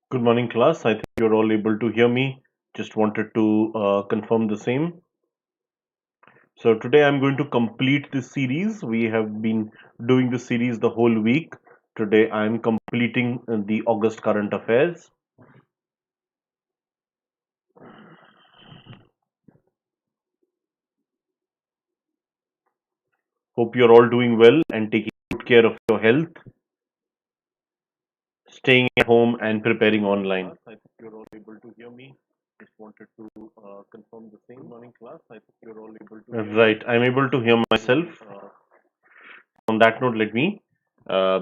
Good morning, class. I think you're all able to hear me. Just wanted to confirm the same. So, today I'm going to complete this series. We have been doing this series the whole week. Today I'm completing the August current affairs. Hope you're all doing well and taking good care of your health, staying at home and preparing online. I think you're all able to hear me. Just wanted to confirm the same. Good morning, class. I think you're all able to hear me. Right, I'm able to hear myself. On that note, let me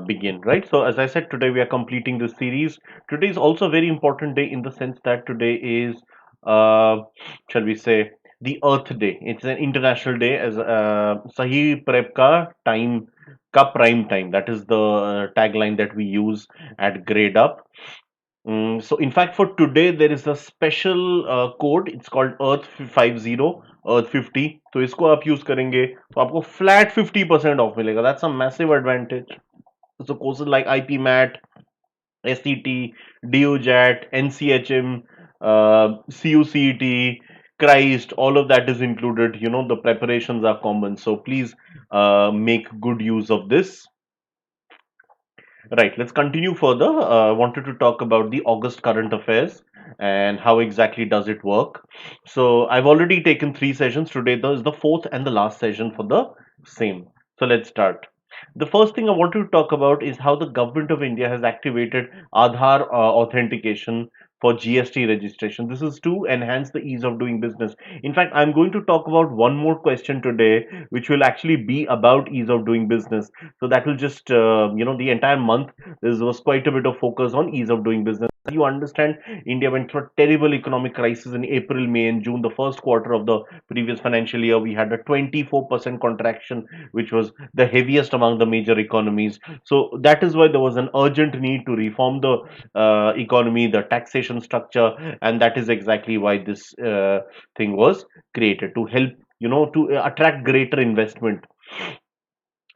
begin. Right. So, as I said, today we are completing this series. Today is also a very important day in the sense that today is, shall we say, the Earth Day. It's an international day as Sahi Prep ka time ka prime time. That is the tagline that we use at Gradeup. So in fact, for today there is a special code. It's called Earth 50, Earth 50. तो इसको आप use करेंगे तो आपको flat 50% of मिलेगा. That's a massive advantage. So courses like IPMAT, SCT, DUJAT, NCHM, CUCET, Christ, all of that is included. The preparations are common. So please make good use of this. Right, let's continue further. I wanted to talk about the August current affairs and how exactly does it work. So I've already taken three sessions. Today is the fourth and the last session for the same. So let's start. The first thing I want to talk about is how the government of India has activated Aadhaar authentication for GST registration. This is to enhance the ease of doing business. In fact, I'm going to talk about one more question today, which will actually be about ease of doing business. So that will just, the entire month, there was quite a bit of focus on ease of doing business. You understand, India went through a terrible economic crisis in April, May, and June. The first quarter of the previous financial year, we had a 24% contraction, which was the heaviest among the major economies. So that is why there was an urgent need to reform the economy, the taxation structure, and that is exactly why this thing was created to help, to attract greater investment.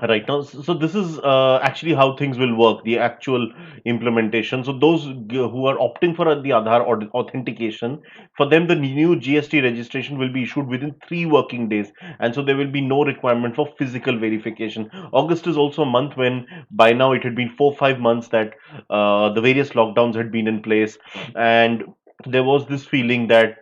Right now, so this is actually how things will work, the actual implementation. So those who are opting for the Aadhaar authentication, for them the new GST registration will be issued within 3 working days, and so there will be no requirement for physical verification. August is also a month when by now it had been 4 5 months that the various lockdowns had been in place, and there was this feeling that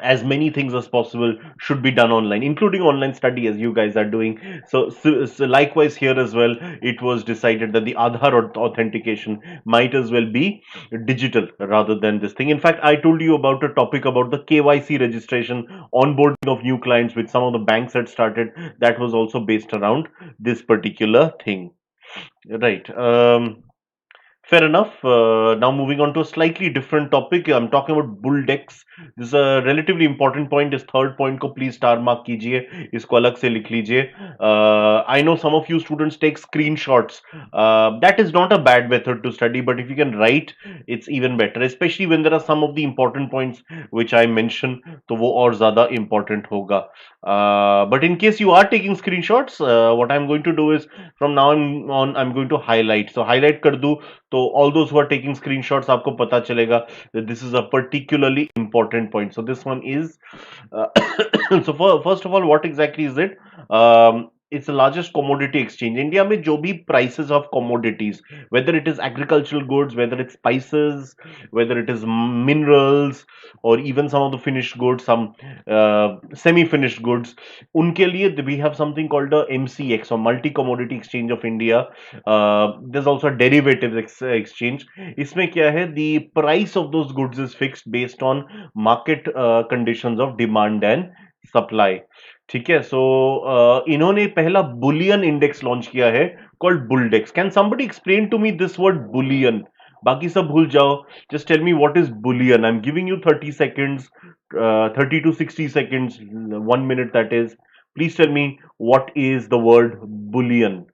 as many things as possible should be done online, including online study as you guys are doing. So likewise here as well, it was decided that the Aadhaar authentication might as well be digital rather than this thing. In fact, I told you about a topic about the KYC registration, onboarding of new clients, which some of the banks had started. That was also based around this particular thing, right? Fair enough. Now moving on to a slightly different topic. I'm talking about bull decks. This is a relatively important point. इस third point को please star mark कीजिए. इसको अलग से लिख लीजिए. I know some of you students take screenshots. That is not a bad method to study, but if you can write, it's even better. Especially when there are some of the important points which I mention, तो वो और ज़्यादा important होगा. But in case you are taking screenshots, what I'm going to do is from now on I'm going to highlight. So highlight कर दूँ तो all those who are taking screenshots आपको पता चलेगा that this is a particularly important point. So this one is uh, first of all, what exactly is it? It's the largest commodity exchange. India में जो भी prices of commodities, whether it is agricultural goods, whether it's spices, whether it is minerals, or even some of the finished goods, some semi-finished goods, उनके लिए we have something called the MCX or Multi Commodity Exchange of India. There's also a derivatives exchange. इसमें क्या है, the price of those goods is fixed based on market conditions of demand and supply. ठीक है. So इन्होंने पहला Boolean index launch किया है called बुलडेक्स. Can somebody explain to me this word bullion? बाकी सब भूल जाओ. Just tell me what is bullion. I'm giving you 30 seconds, 30 to 60 seconds, 1 minute that is. Please tell me what is the word bullion.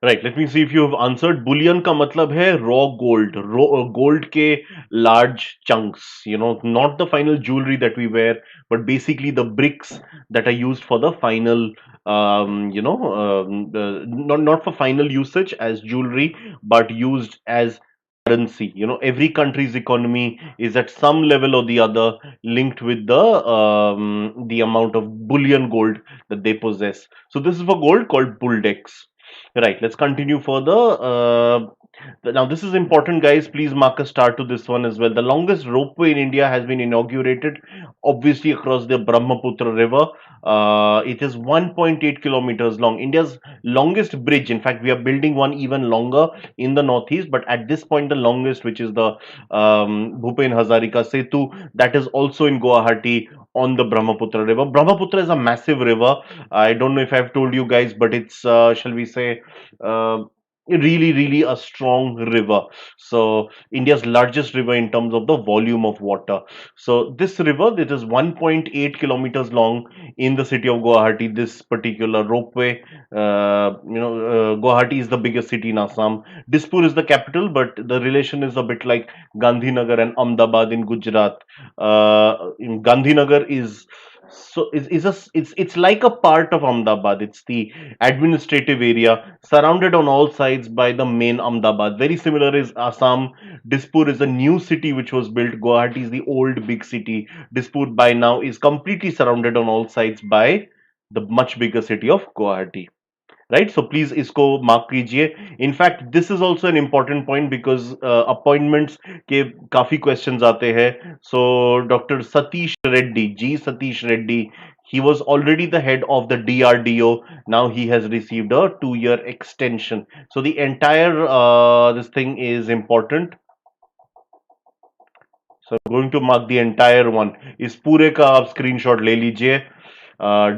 Right, let me see if you have answered. Bullion का मतलब है raw gold, gold के large chunks, you know, not the final jewellery that we wear, but basically the bricks that are used for the final, not for final usage as jewelry, but used as currency. You know, every country's economy is at some level or the other linked with the amount of bullion gold that they possess. So this is for gold called buldex. Right, let's continue further. Now, this is important, guys. Please mark a star to this one as well. The longest ropeway in India has been inaugurated, obviously, across the Brahmaputra River. It is 1.8 kilometers long. India's longest bridge. In fact, we are building one even longer in the northeast, but at this point, the longest, which is the Bhupen Hazarika Setu, that is also in Guwahati on the Brahmaputra River. Brahmaputra is a massive river. I don't know if I've told you guys, but it's, shall we say, uh, really a strong river. So India's largest river in terms of the volume of water. So this river, it is 1.8 kilometers long in the city of Guwahati. This particular ropeway, Guwahati is the biggest city in Assam. Dispur is the capital, but the relation is a bit like Gandhinagar and Ahmedabad in Gujarat. Gandhinagar is, it's like a part of Ahmedabad. It's the administrative area surrounded on all sides by the main Ahmedabad. Very similar is Assam. Dispur is a new city which was built. Guwahati is the old big city. Dispur by now is completely surrounded on all sides by the much bigger city of Guwahati. Right, so please इसको mark कीजिए. In fact this is also an important point because appointments के काफी questions आते हैं. So doctor Satish Reddy, G Satish Reddy, he was already the head of the DRDO. Now he has received a 2-year extension. So the entire this thing is important. So I'm going to mark the entire one. इस पूरे का आप screenshot ले लीजिए.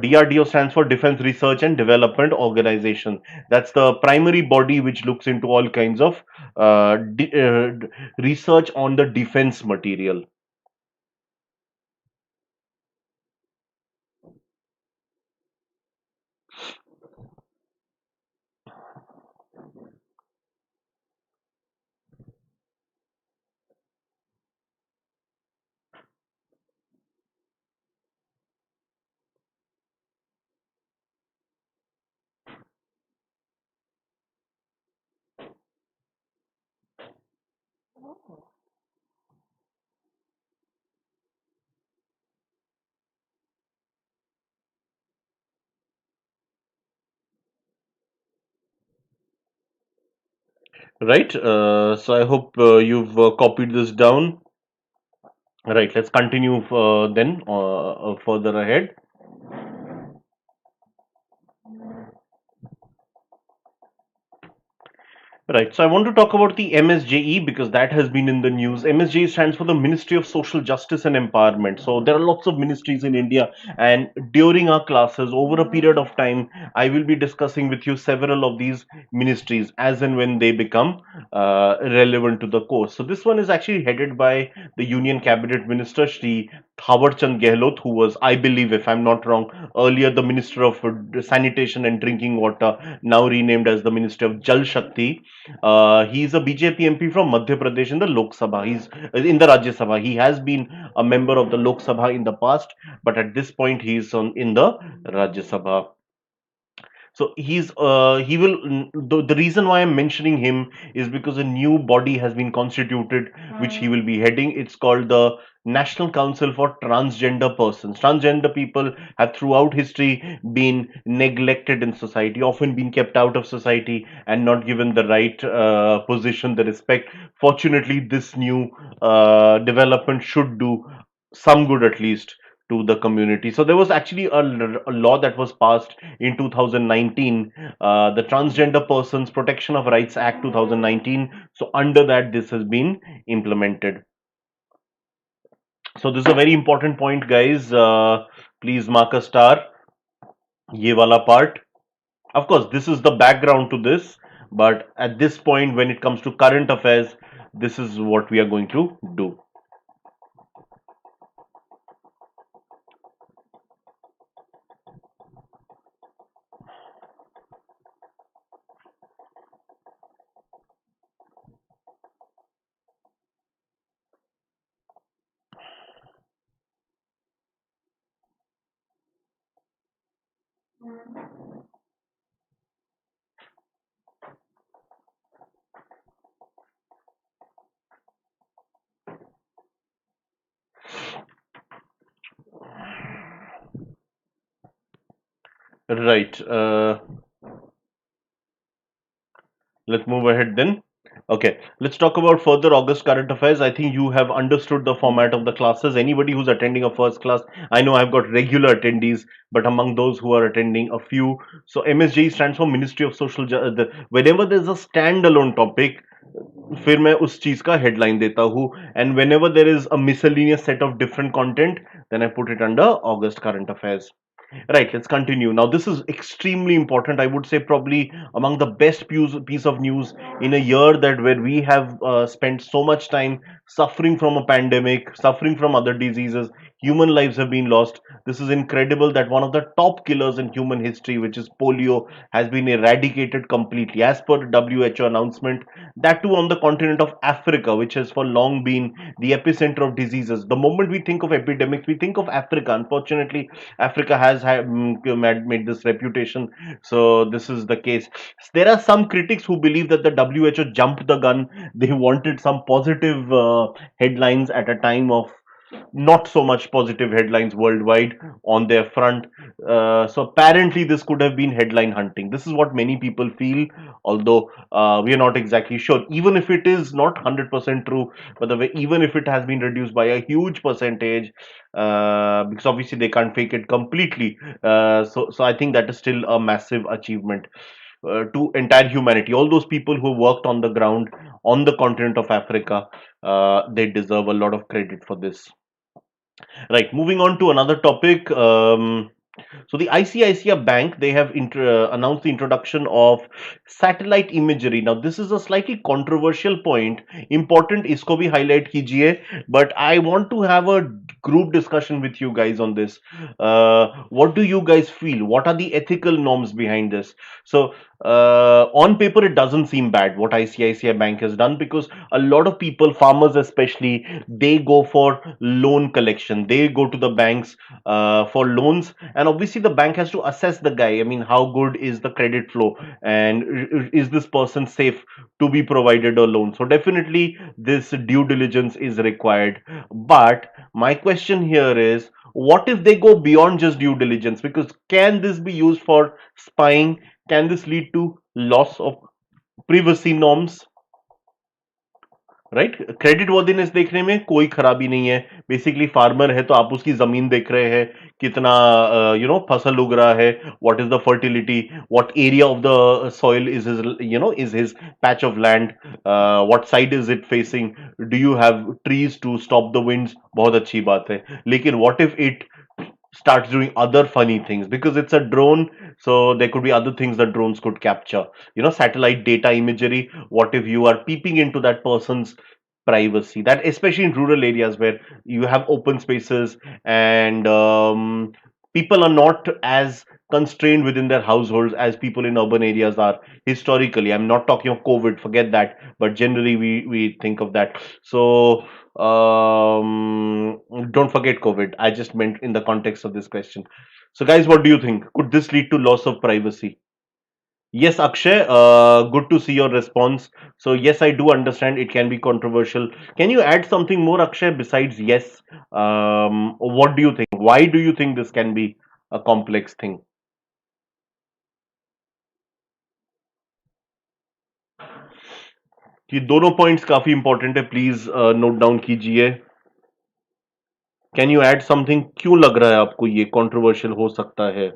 DRDO stands for Defense Research and Development Organization. That's the primary body which looks into all kinds of research on the defense material. Right. So I hope you've copied this down. Right. Let's continue then further ahead. Right. So I want to talk about the MSJE because that has been in the news. MSJE stands for the Ministry of Social Justice and Empowerment. So there are lots of ministries in India, and during our classes, over a period of time, I will be discussing with you several of these ministries as and when they become relevant to the course. So this one is actually headed by the Union Cabinet Minister Shri Thawarchand Gehlot, who was, I believe, if I'm not wrong, earlier the Minister of Sanitation and Drinking Water, now renamed as the Minister of Jal Shakti. He's a BJP MP from Madhya Pradesh in the Lok Sabha. He's in the Rajya Sabha. He has been a member of the Lok Sabha in the past, but at this point he is in the Rajya Sabha. So he will. The reason why I'm mentioning him is because a new body has been constituted, which he will be heading. It's called the National Council for Transgender Persons. Transgender people have throughout history been neglected in society, often been kept out of society and not given the right position, the respect. Fortunately, this new development should do some good at least to the community. So there was actually a law that was passed in 2019, the Transgender Persons Protection of Rights Act 2019. So under that, this has been implemented. So this is a very important point, guys. Please mark a star. ये वाला part. Of course, this is the background to this, but at this point, when it comes to current affairs, this is what we are going to do. Right. Let's move ahead then. Okay, let's talk about further August current affairs. I think you have understood the format of the classes. Anybody who's attending a first class, I know I've got regular attendees, but among those who are attending, a few. So MSJ stands for Ministry of Whenever there's a standalone topic, फिर मैं उस चीज का headline देता हूँ, and whenever there is a miscellaneous set of different content, then I put it under August current affairs. Right, let's continue. Now, this is extremely important. I would say probably among the best piece of news in a year that where we have spent so much time suffering from a pandemic, suffering from other diseases, human lives have been lost. This is incredible that one of the top killers in human history, which is polio, has been eradicated completely, as per WHO announcement. That too on the continent of Africa, which has for long been the epicenter of diseases. The moment we think of epidemics, we think of Africa. Unfortunately, Africa has made this reputation, so this is the case. There are some critics who believe that the WHO jumped the gun. They wanted some positive headlines at a time of not so much positive headlines worldwide on their front. So apparently, this could have been headline hunting. This is what many people feel, although we are not exactly sure. Even if it is not 100% true, but the way, even if it has been reduced by a huge percentage, because obviously they can't fake it completely. So I think that is still a massive achievement. To entire humanity, all those people who worked on the ground on the continent of Africa, they deserve a lot of credit for this. Right, moving on to another topic. So the ICICI Bank, they have announced the introduction of satellite imagery. Now this is a slightly controversial point. Important isko bhi highlight kijiye, but I want to have a group discussion with you guys on this. What do you guys feel? What are the ethical norms behind this? So on paper, it doesn't seem bad what ICICI Bank has done, because a lot of people, farmers especially, they go for loan collection. They go to the banks for loans, and obviously the bank has to assess the guy. I mean, how good is the credit flow, and is this person safe to be provided a loan? So definitely this due diligence is required. But my question here is, what if they go beyond just due diligence? Because can this be used for spying? Can this lead to loss of privacy norms? Right, credit worthiness देखने में कोई खराबी नहीं है. Basically farmer है तो आप उसकी जमीन देख रहे हैं, कितना फसल उग रहा है, what is the fertility, what area of the soil is his, is his patch of land, what side is it facing, do you have trees to stop the winds, बहुत अच्छी बात है. लेकिन what if it starts doing other funny things, because it's a drone, so there could be other things that drones could capture, satellite data imagery. What if you are peeping into that person's privacy, that especially in rural areas where you have open spaces, and people are not as constrained within their households as people in urban areas are historically. I'm not talking of COVID, forget that, but generally we think of that. So don't forget COVID. I just meant in the context of this question. So, guys, what do you think? Could this lead to loss of privacy? Yes, Akshay, good to see your response. So, yes, I do understand it can be controversial. Can you add something more, Akshay, besides yes? What do you think? Why do you think this can be a complex thing? ये दोनों points काफी important है, please note down कीजिए. Can you add something? क्यों लग रहा है आपको ये कंट्रोवर्शियल हो सकता है?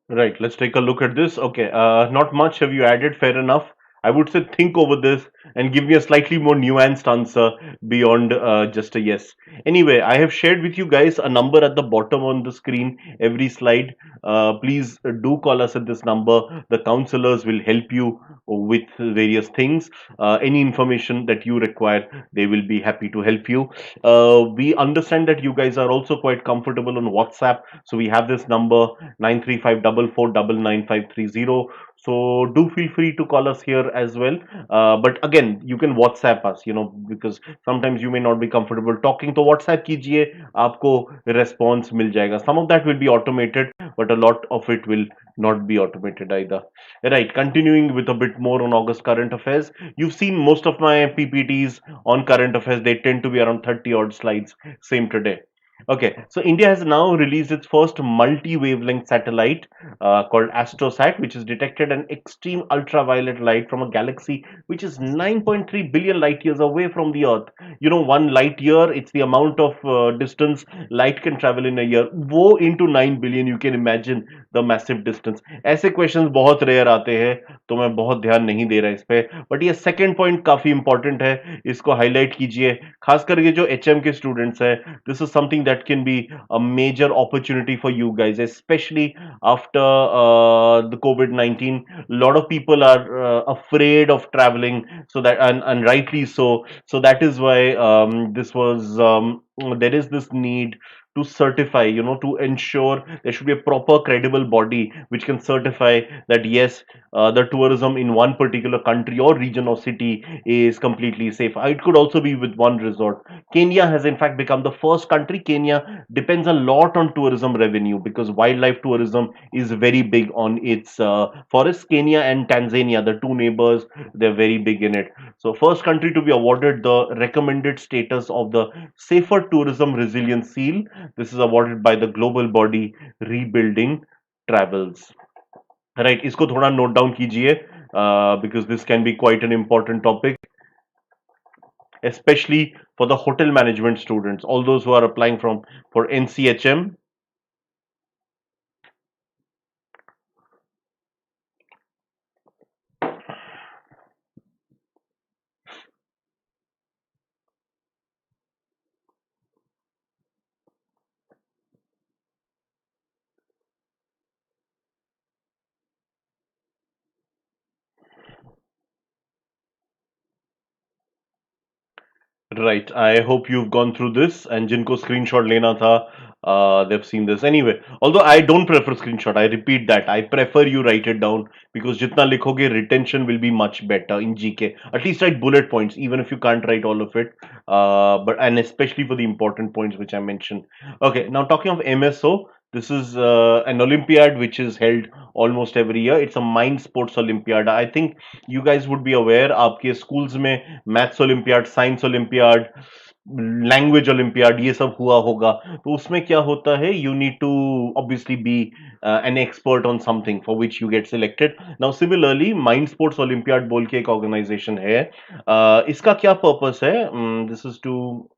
Right, let's take a look at this. Okay, not much have you added, fair enough. I would say think over this and give me a slightly more nuanced answer beyond just a yes. Anyway, I have shared with you guys a number at the bottom on the screen, every slide. Please do call us at this number. The counselors will help you with various things. Any information that you require, they will be happy to help you. We understand that you guys are also quite comfortable on WhatsApp, so we have this number 93544999530. So do feel free to call us here as well. But again, you can WhatsApp us, because sometimes you may not be comfortable talking. तो WhatsApp कीजिए, आपको response मिल जाएगा. Some of that will be automated, but a lot of it will not be automated either. Right, continuing with a bit more on August current affairs. You've seen most of my PPTs on current affairs. They tend to be around 30 odd slides. Same today. Okay, so India has now released its first multi-wavelength satellite called AstroSat, which has detected an extreme ultraviolet light from a galaxy which is 9.3 billion light years away from the Earth. One light year, it's the amount of distance light can travel in a year. वो into 9 billion, you can imagine the massive distance. ऐसे questions बहुत rare आते हैं, तो मैं बहुत ध्यान नहीं दे रहा इस पे. But ये second point काफी important है, इसको highlight कीजिए. खासकर ये जो HM के students हैं, this is something that can be a major opportunity for you guys, especially after the COVID-19. A lot of people are afraid of traveling, so that and rightly so. So that is why this was there is this need to certify, to ensure there should be a proper credible body which can certify that yes, the tourism in one particular country or region or city is completely safe. It could also be with one resort. Kenya has in fact become the first country. Kenya depends a lot on tourism revenue because wildlife tourism is very big on its forests. Kenya and Tanzania, the two neighbors, they're very big in it. So, first country to be awarded the recommended status of the Safer Tourism Resilience Seal. This is awarded by the global body Rebuilding Travels. Right, इसको थोड़ा note down कीजिए because this can be quite an important topic, especially for the hotel management students, all those who are applying for NCHM. Right. I hope you've gone through this and जिनको screenshot लेना था, they've seen this. Anyway, although I don't prefer screenshot, I repeat that. I prefer you write it down because जितना लिखोगे retention will be much better in GK. At least write bullet points, even if you can't write all of it. But and especially for the important points which I mentioned. Okay, now talking of MSO, this is an Olympiad which is held almost every year. It's a mind sports Olympiad. I think you guys would be aware. आपके schools में maths olympiad, science olympiad, language olympiad ये सब हुआ होगा. तो उसमें क्या होता है, you need to obviously be an expert on something for which you get selected. Now similarly mind sports olympiad बोल के एक ऑर्गेनाइजेशन है. इसका क्या पर्पस है? This is to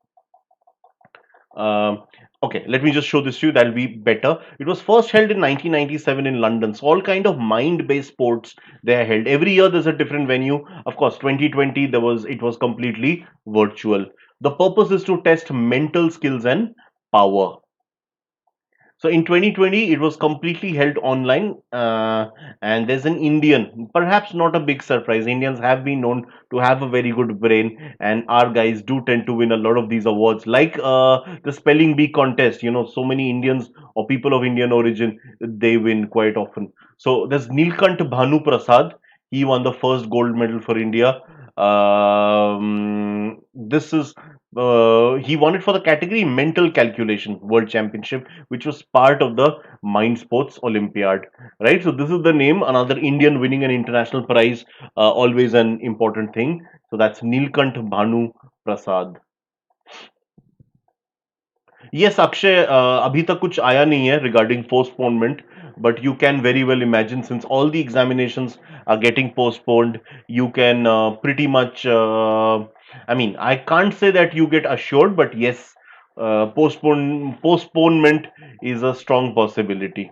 okay, let me just show this to you. That'll be better. It was first held in 1997 in London. So all kind of mind-based sports they are held. Every year there's a different venue. Of course, 2020 it was completely virtual. The purpose is to test mental skills and power. So in 2020, it was completely held online, and there's an Indian, perhaps not a big surprise. Indians have been known to have a very good brain, and our guys do tend to win a lot of these awards. Like the spelling bee contest, so many Indians or people of Indian origin they win quite often. So there's Nilkant Bhanu Prasad. He won the first gold medal for India. This is he won it for the category mental calculation world championship, which was part of the mind sports Olympiad, right? So this is the name. Another Indian winning an international prize, always an important thing. So that's Nilkant Bhanu Prasad. Yes, Akshay, अभी तक कुछ आया नहीं है regarding postponement, but you can very well imagine since all the examinations are getting postponed, you can pretty much, I mean, I can't say that you get assured, but yes, postponement is a strong possibility.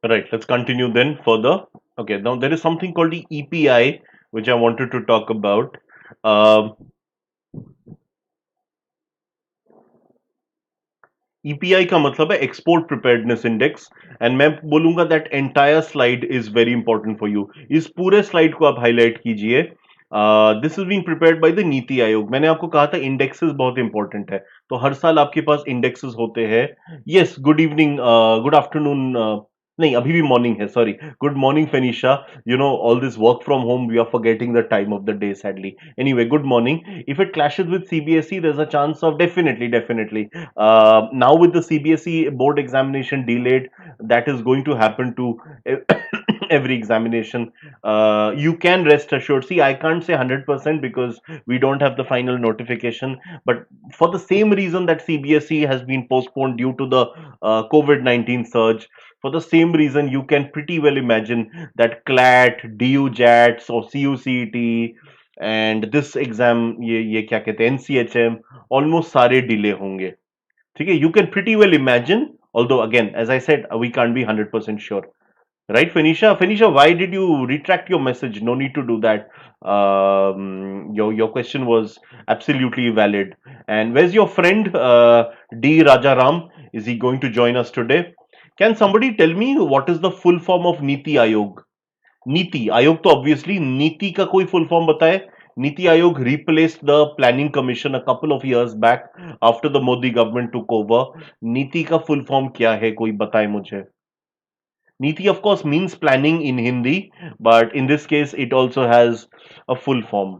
Right, let's continue then further. Okay, now there is something called the EPI, which I wanted to talk about. Um EPI का मतलब है export preparedness index and मैं बोलूंगा that entire slide is very important for you. इस पूरे slide को आप highlight कीजिए. This is being prepared by the NITI Aayog. मैंने आपको कहा था इंडेक्सेस बहुत इंपॉर्टेंट है, तो हर साल आपके पास इंडेक्सेस होते हैं. Yes, good evening, good afternoon. नहीं, अभी भी मॉर्निंग है, sorry. Good morning Fenisha. You know, all this work from home, we are forgetting the time of the day, sadly. Anyway, good morning. If it clashes with CBSE, there's a chance of definitely. Now with the CBSE board examination delayed, that is going to happen to every examination. You can rest assured. See, I can't say 100% because we don't have the final notification. But for the same reason that CBSE has been postponed due to the COVID-19 surge, for the same reason, you can pretty well imagine that CLAT, DUJATs or CUCET and this exam, ये क्या कहते हैं, NCHM, almost सारे delay होंगे. ठीक है, you can pretty well imagine, although again, as I said, we can't be 100% sure. Right, Phoenicia? Phoenicia, why did you retract your message? No need to do that. Your question was absolutely valid. And where's your friend D. Rajaram? Is he going to join us today? Can somebody tell me what is the full form of Niti Ayog? Niti Ayog तो obviously Niti का कोई full form बताए. Niti Ayog replaced the Planning Commission a couple of years back after the Modi government took over. Niti का full form क्या है? कोई बताए मुझे. Niti, of course, means planning in Hindi, but in this case, it also has a full form.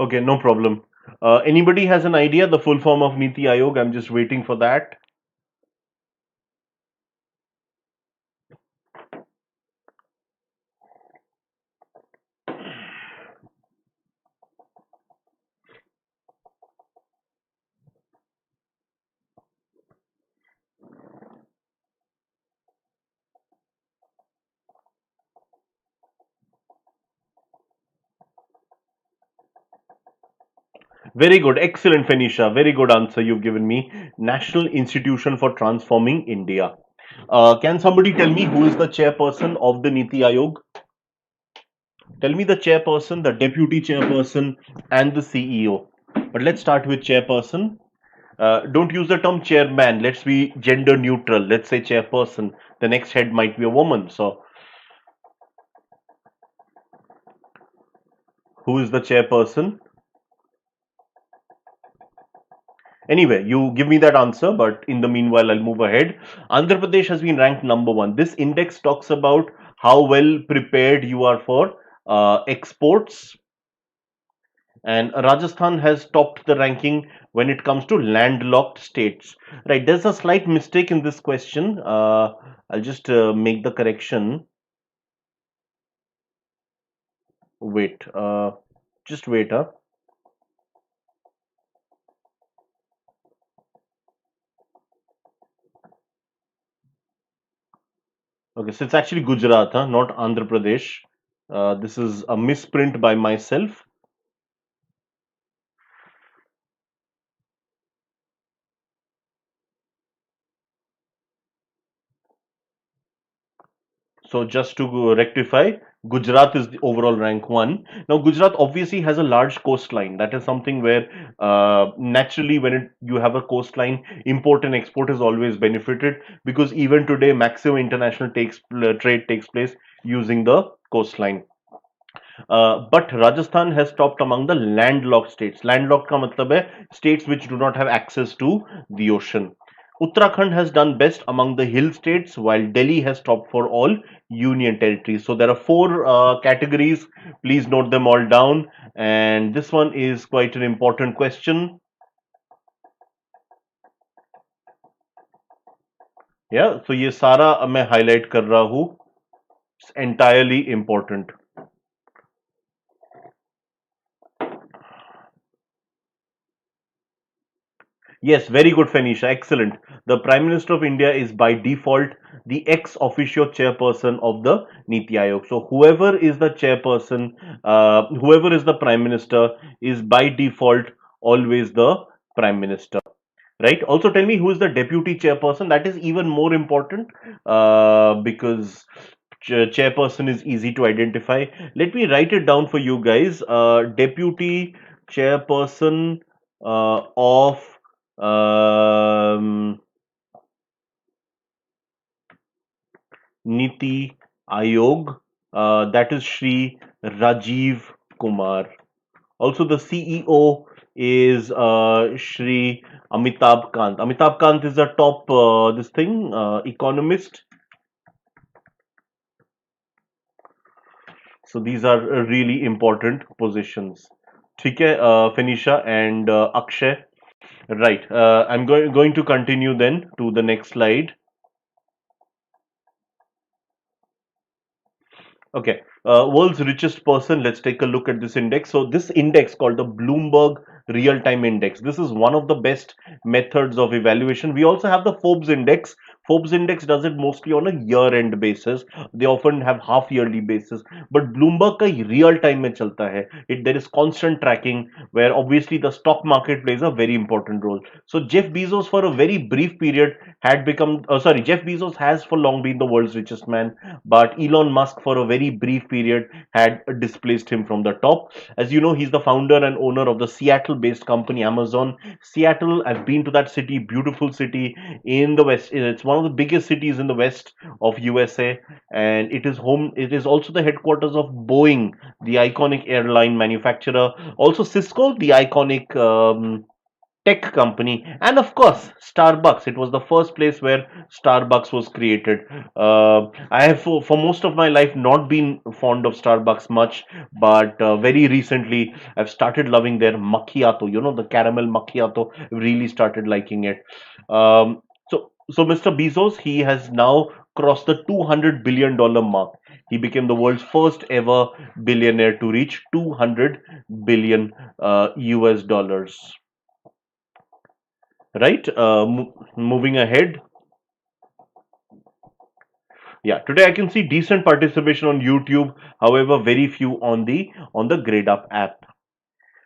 Okay, no problem. Anybody has an idea the full form of Niti Ayog? I'm just waiting for that. Very good, excellent, Phoenicia. Very good answer you've given me. National Institution for Transforming India. Can somebody tell me who is the chairperson of the Niti Ayog? Tell me the chairperson, the deputy chairperson, and the CEO. But let's start with chairperson. Don't use the term chairman. Let's be gender neutral. Let's say chairperson. The next head might be a woman. So, who is the chairperson? Anyway, you give me that answer, but in the meanwhile, I'll move ahead. Andhra Pradesh has been ranked number one. This index talks about how well prepared you are for exports, and Rajasthan has topped the ranking when it comes to landlocked states. Right, there's a slight mistake in this question. I'll just make the correction. Wait, just wait. Huh? Okay, so it's actually Gujarat, huh? Not Andhra Pradesh. This is a misprint by myself. So just to rectify, Gujarat is the overall rank one. Now Gujarat obviously has a large coastline. That is something where naturally when you have a coastline, import and export is always benefited because even today maximum international trade takes place using the coastline. But Rajasthan has topped among the landlocked states. Landlocked का मतलब है states which do not have access to the ocean. Uttarakhand has done best among the hill states, while Delhi has topped for all union territories. So there are four categories. Please note them all down. And this one is quite an important question. Yeah, so ये सारा मैं highlight कर रहा हूँ. It's entirely important. Yes, very good, Phoenicia. Excellent. The Prime Minister of India is by default the ex officio chairperson of the Niti Aayog. So, whoever is the chairperson, whoever is the Prime Minister, is by default always the Prime Minister. Right? Also, tell me who is the deputy chairperson. That is even more important because chairperson is easy to identify. Let me write it down for you guys. Deputy chairperson of um, Niti Aayog. That is Shri Rajiv Kumar. Also, the CEO is Shri Amitabh Kant. Amitabh Kant is a top this thing economist. So these are really important positions. ठीक है, Phoenicia and Akshay. Right. I'm going to continue then to the next slide. Okay. World's richest person. Let's take a look at this index. So this index called the Bloomberg Real Time Index. This is one of the best methods of evaluation. We also have the Forbes Index. Forbes Index does it mostly on a year-end basis. They often have half-yearly basis. But Bloomberg का real time में चलता है. There is constant tracking where obviously the stock market plays a very important role. So Jeff Bezos for a very brief period had become, Jeff Bezos has for long been the world's richest man, but Elon Musk for a very brief period had displaced him from the top. As you know, he's the founder and owner of the Seattle based company Amazon. Seattle, I've been to that city, beautiful city in the west. It's one of the biggest cities in the west of USA, and it is also the headquarters of Boeing, the iconic airline manufacturer. Also Cisco, the iconic tech company, and of course Starbucks. It was the first place where Starbucks was created. I have for most of my life not been fond of Starbucks much, but very recently I've started loving their macchiato, you know, the caramel macchiato. Really started liking it. So Mr. Bezos, he has now crossed the $200 billion mark. He became the world's first ever billionaire to reach 200 billion US dollars. Right, moving ahead. Yeah, today I can see decent participation on YouTube, however very few on the Gradeup app.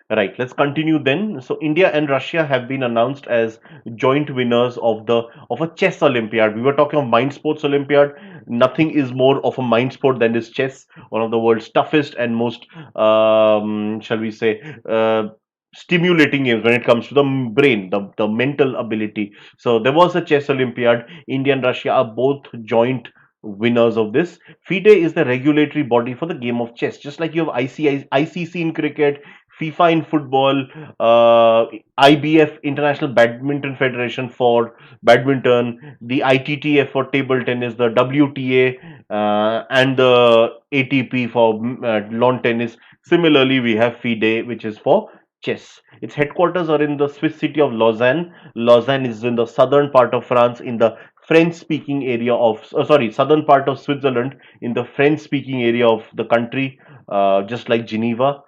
Right, let's continue then. So India and Russia have been announced as joint winners of a chess Olympiad. We were talking of mind sports Olympiad. Nothing is more of a mind sport than is chess, one of the world's toughest and most, shall we say, stimulating games when it comes to the brain, the mental ability. So there was a chess Olympiad. India and Russia are both joint winners of this. FIDE is the regulatory body for the game of chess, just like you have ICC in cricket, FIFA in football, IBF International Badminton Federation for badminton, the ITTF for table tennis, the WTA and the ATP for lawn tennis. Similarly, we have FIDE, which is for chess. Its headquarters are in the Swiss city of Lausanne. Lausanne is in the southern part of France, in the French-speaking area of, southern part of Switzerland, in the French-speaking area of the country, just like Geneva.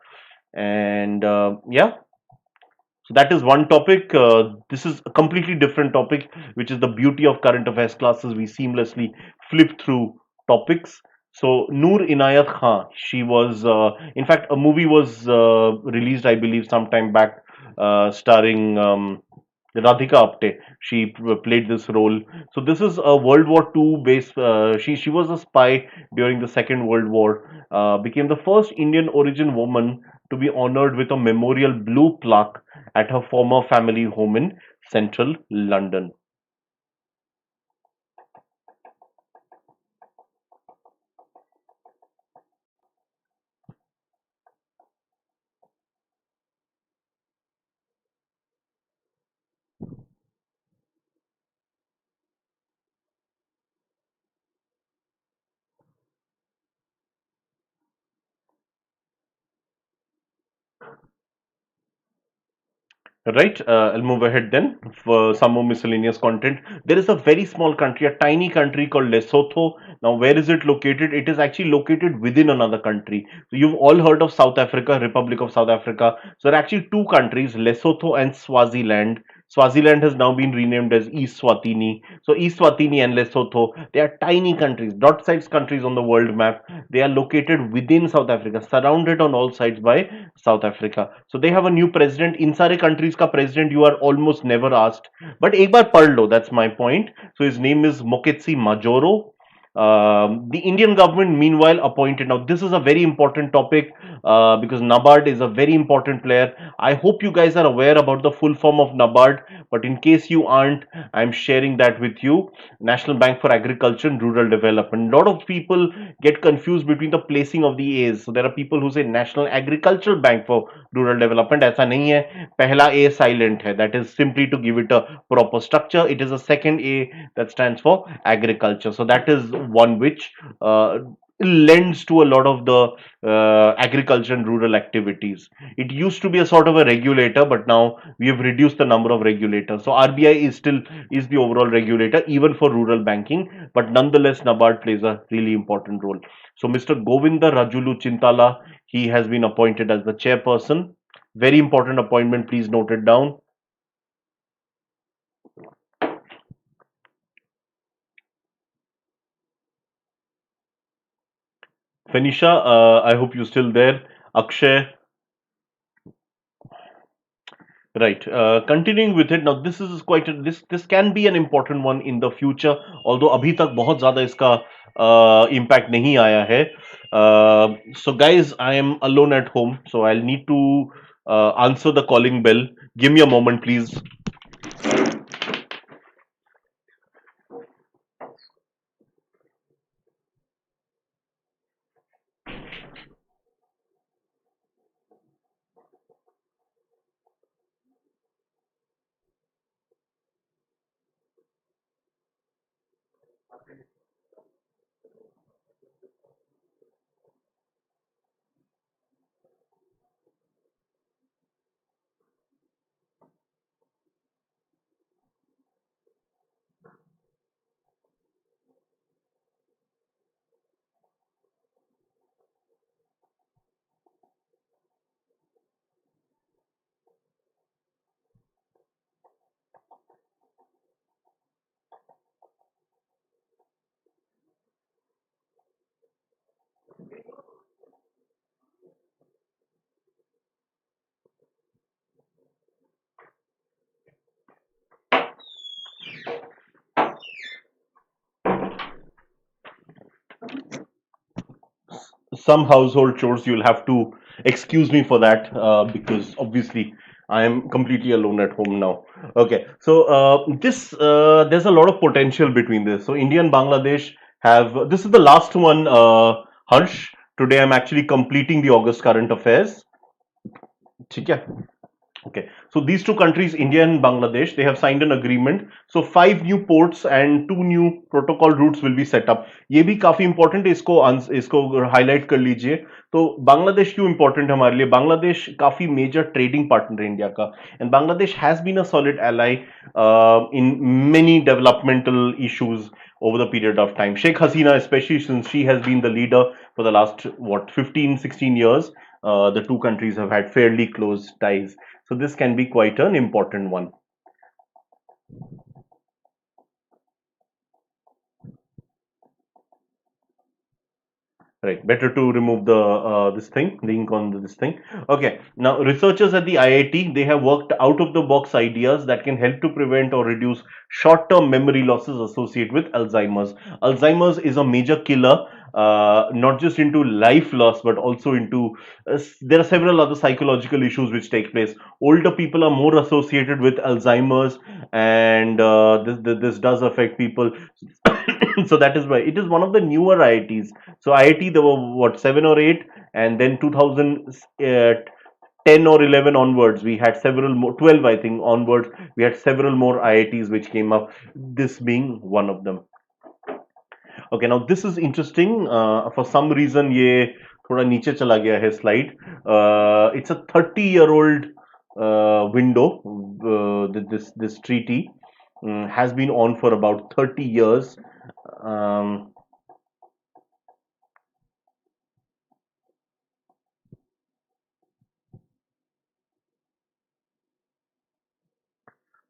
And yeah, so that is one topic. This is a completely different topic, which is the beauty of current affairs classes. We seamlessly flip through topics. So Noor Inayat Khan, she was, in fact, a movie was released, I believe, sometime back, starring Radhika Apte. She played this role. So this is a World War II based. She was a spy during the Second World War. Became the first Indian origin woman to be honored with a memorial blue plaque at her former family home in central London. Right, I'll move ahead then for some more miscellaneous content. There is a very small country, a tiny country called Lesotho. Now, where is it located? It is actually located within another country. So, you've all heard of South Africa, Republic of South Africa. So, there are actually two countries, Lesotho and Swaziland. Swaziland has now been renamed as East Swatini. So, East Swatini and Lesotho, they are tiny countries, dot-sized countries on the world map. They are located within South Africa, surrounded on all sides by South Africa. So they have a new president. In सारे countries का president you are almost never asked. But एक बार पढ़ लो. That's my point. So his name is Moketsi Majoro. The Indian government, meanwhile, appointed. Now, this is a very important topic because NABARD is a very important player. I hope you guys are aware about the full form of NABARD, but in case you aren't, I'm sharing that with you. National Bank for Agriculture and Rural Development. A lot of people get confused between the placing of the A's. So there are people who say National Agricultural Bank for Rural Development. ऐसा नहीं है. पहला A silent है. That is simply to give it a proper structure. It is a second A that stands for agriculture. So that is one which lends to a lot of the agriculture and rural activities. It used to be a sort of a regulator, but now we have reduced the number of regulators. So RBI is still is the overall regulator even for rural banking, but nonetheless NABARD plays a really important role. So Mr. Govinda Rajulu Chintala, he has been appointed as the chairperson. Very important appointment, please note it down. Fenisha, I hope you're still there. Akshay, right. Continuing with it, now this is quite this can be an important one in the future. Although अभी तक बहुत ज़्यादा इसका impact नहीं आया है. So guys, I am alone at home, so I'll need to answer the calling bell. Give me a moment, please. Some household chores, you'll have to excuse me for that because obviously I am completely alone at home now. Okay, so this there's a lot of potential between this. So India and Bangladesh have this is the last one. Harsh, today I'm actually completing the August current affairs. ठीक है? Okay, so these two countries, India and Bangladesh, they have signed an agreement. So 5 new ports and 2 new protocol routes will be set up. ये भी काफी important है, इसको highlight कर लीजिए. तो बांग्लादेश क्यों important है हमारे लिए? बांग्लादेश काफी major trading partner है इंडिया का, and Bangladesh has been a solid ally in many developmental issues over the period of time. Sheikh Hasina, especially since she has been the leader for the last 15, 16 years, the two countries have had fairly close ties. So this can be quite an important one. Right, better to remove the this thing link on this thing. Okay, now researchers at the IIT, they have worked out of the box ideas that can help to prevent or reduce short term memory losses associated with Alzheimer's. Alzheimer's is a major killer, not just into life loss but also into there are several other psychological issues which take place. Older people are more associated with Alzheimer's, and this does affect people. So that is why it is one of the newer IITs. So IIT, there were what, 7 or 8, and then 2010 or 11 onwards, we had several more. 12, I think, onwards, we had several more IITs which came up. This being one of them. Okay, now this is interesting. For some reason, ये थोड़ा नीचे चला गया है slide. It's a 30-year-old window. This treaty has been on for about 30 years. Um,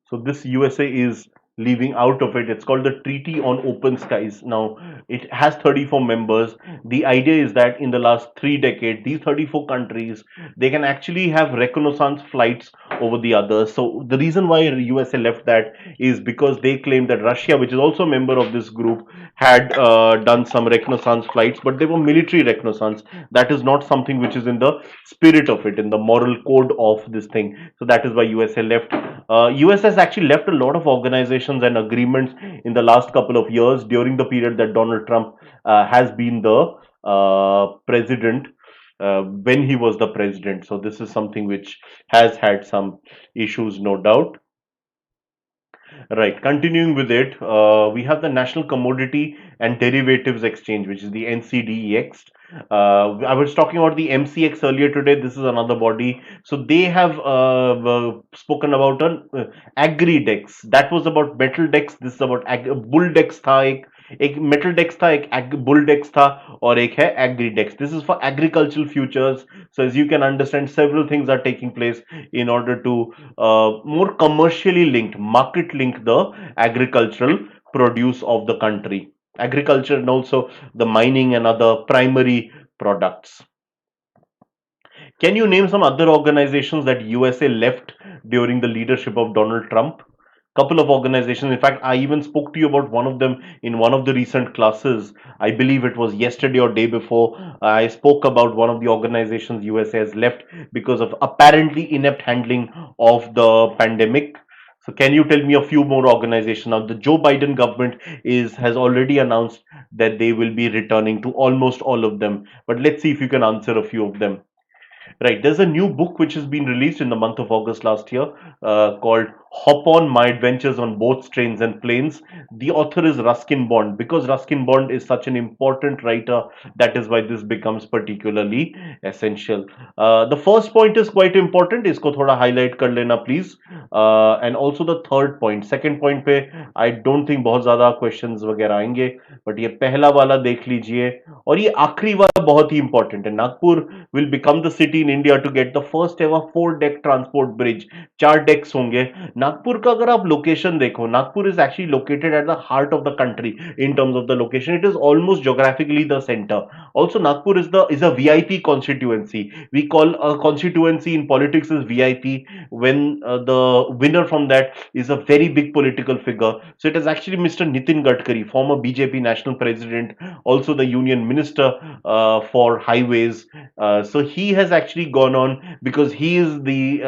So this USA is leaving out of it. It's called the Treaty on Open Skies. Now it has 34 members. The idea is that in the last 3 decades, these 34 countries they can actually have reconnaissance flights over the others. So the reason why USA left that is because they claim that Russia, which is also a member of this group, had done some reconnaissance flights, but they were military reconnaissance. That is not something which is in the spirit of it, in the moral code of this thing. So that is why USA left. US has actually left a lot of organizations and agreements in the last couple of years during the period that Donald Trump has been the president. When he was the president, so this is something which has had some issues, no doubt. Right. Continuing with it, we have the National Commodity and Derivatives Exchange, which is the NCDEX. I was talking about the MCX earlier today. This is another body. So they have spoken about an agri-dex. That was about metal dex. This is about bull dex था एक metal dex था एक bull dex था और एक है agri dex. This is for agricultural futures. So as you can understand, several things are taking place in order to more commercially linked, market link the agricultural produce of the country, agriculture and also the mining and other primary products. Can you name some other organizations that USA left during the leadership of Donald Trump? Couple of organizations. In fact, I even spoke to you about one of them in one of the recent classes. I believe it was yesterday or day before. I spoke about one of the organizations USA has left because of apparently inept handling of the pandemic. So, can you tell me a few more organizations? Now, the Joe Biden government is has already announced that they will be returning to almost all of them. But let's see if you can answer a few of them. Right. There's a new book which has been released in the month of August last year called Hop On My Adventures on Boats, Trains and Planes. The author is Ruskin Bond. Because Ruskin Bond is such an important writer, that is why this becomes particularly essential. The first point is quite important. इसको थोड़ा highlight कर लेना please. And also the third point. Second point पे I don't think बहुत ज़्यादा questions वगैरह आएंगे. But ये पहला वाला देख लीजिए. और ये आखिरी वाला बहुत ही important है. Nagpur will become the city in India to get the first ever 4 deck transport bridge. 4 decks होंगे. नागपुर का अगर आप लोकेशन देखो, Nagpur is actually located at the heart of the country in terms of the location. It is almost geographically the center. Also, Nagpur is a VIP constituency. We call a constituency in politics as VIP when the winner from that is a very big political figure. So it is actually Mr. Nitin Gadkari, former BJP national president, also the union minister for highways. So he has actually gone on because he is the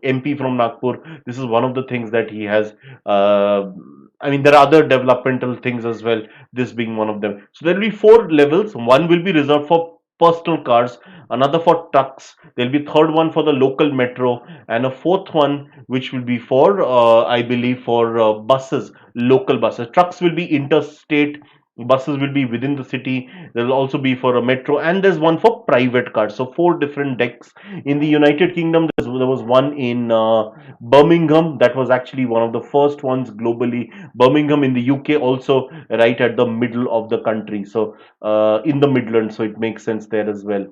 MP from Nagpur. This is one of the things that he has. I mean, there are other developmental things as well, this being one of them. So there will be 4 levels. One will be reserved for personal cars, another for trucks. There will be third one for the local metro, and a fourth one which will be for, I believe, for buses, local buses. Trucks will be interstate. Buses will be within the city. There will also be for a metro, and there's one for private cars. So 4 different decks. In the United Kingdom, there was one in Birmingham. That was actually one of the first ones globally. Birmingham in the UK, also right at the middle of the country. So in the Midlands, so it makes sense there as well.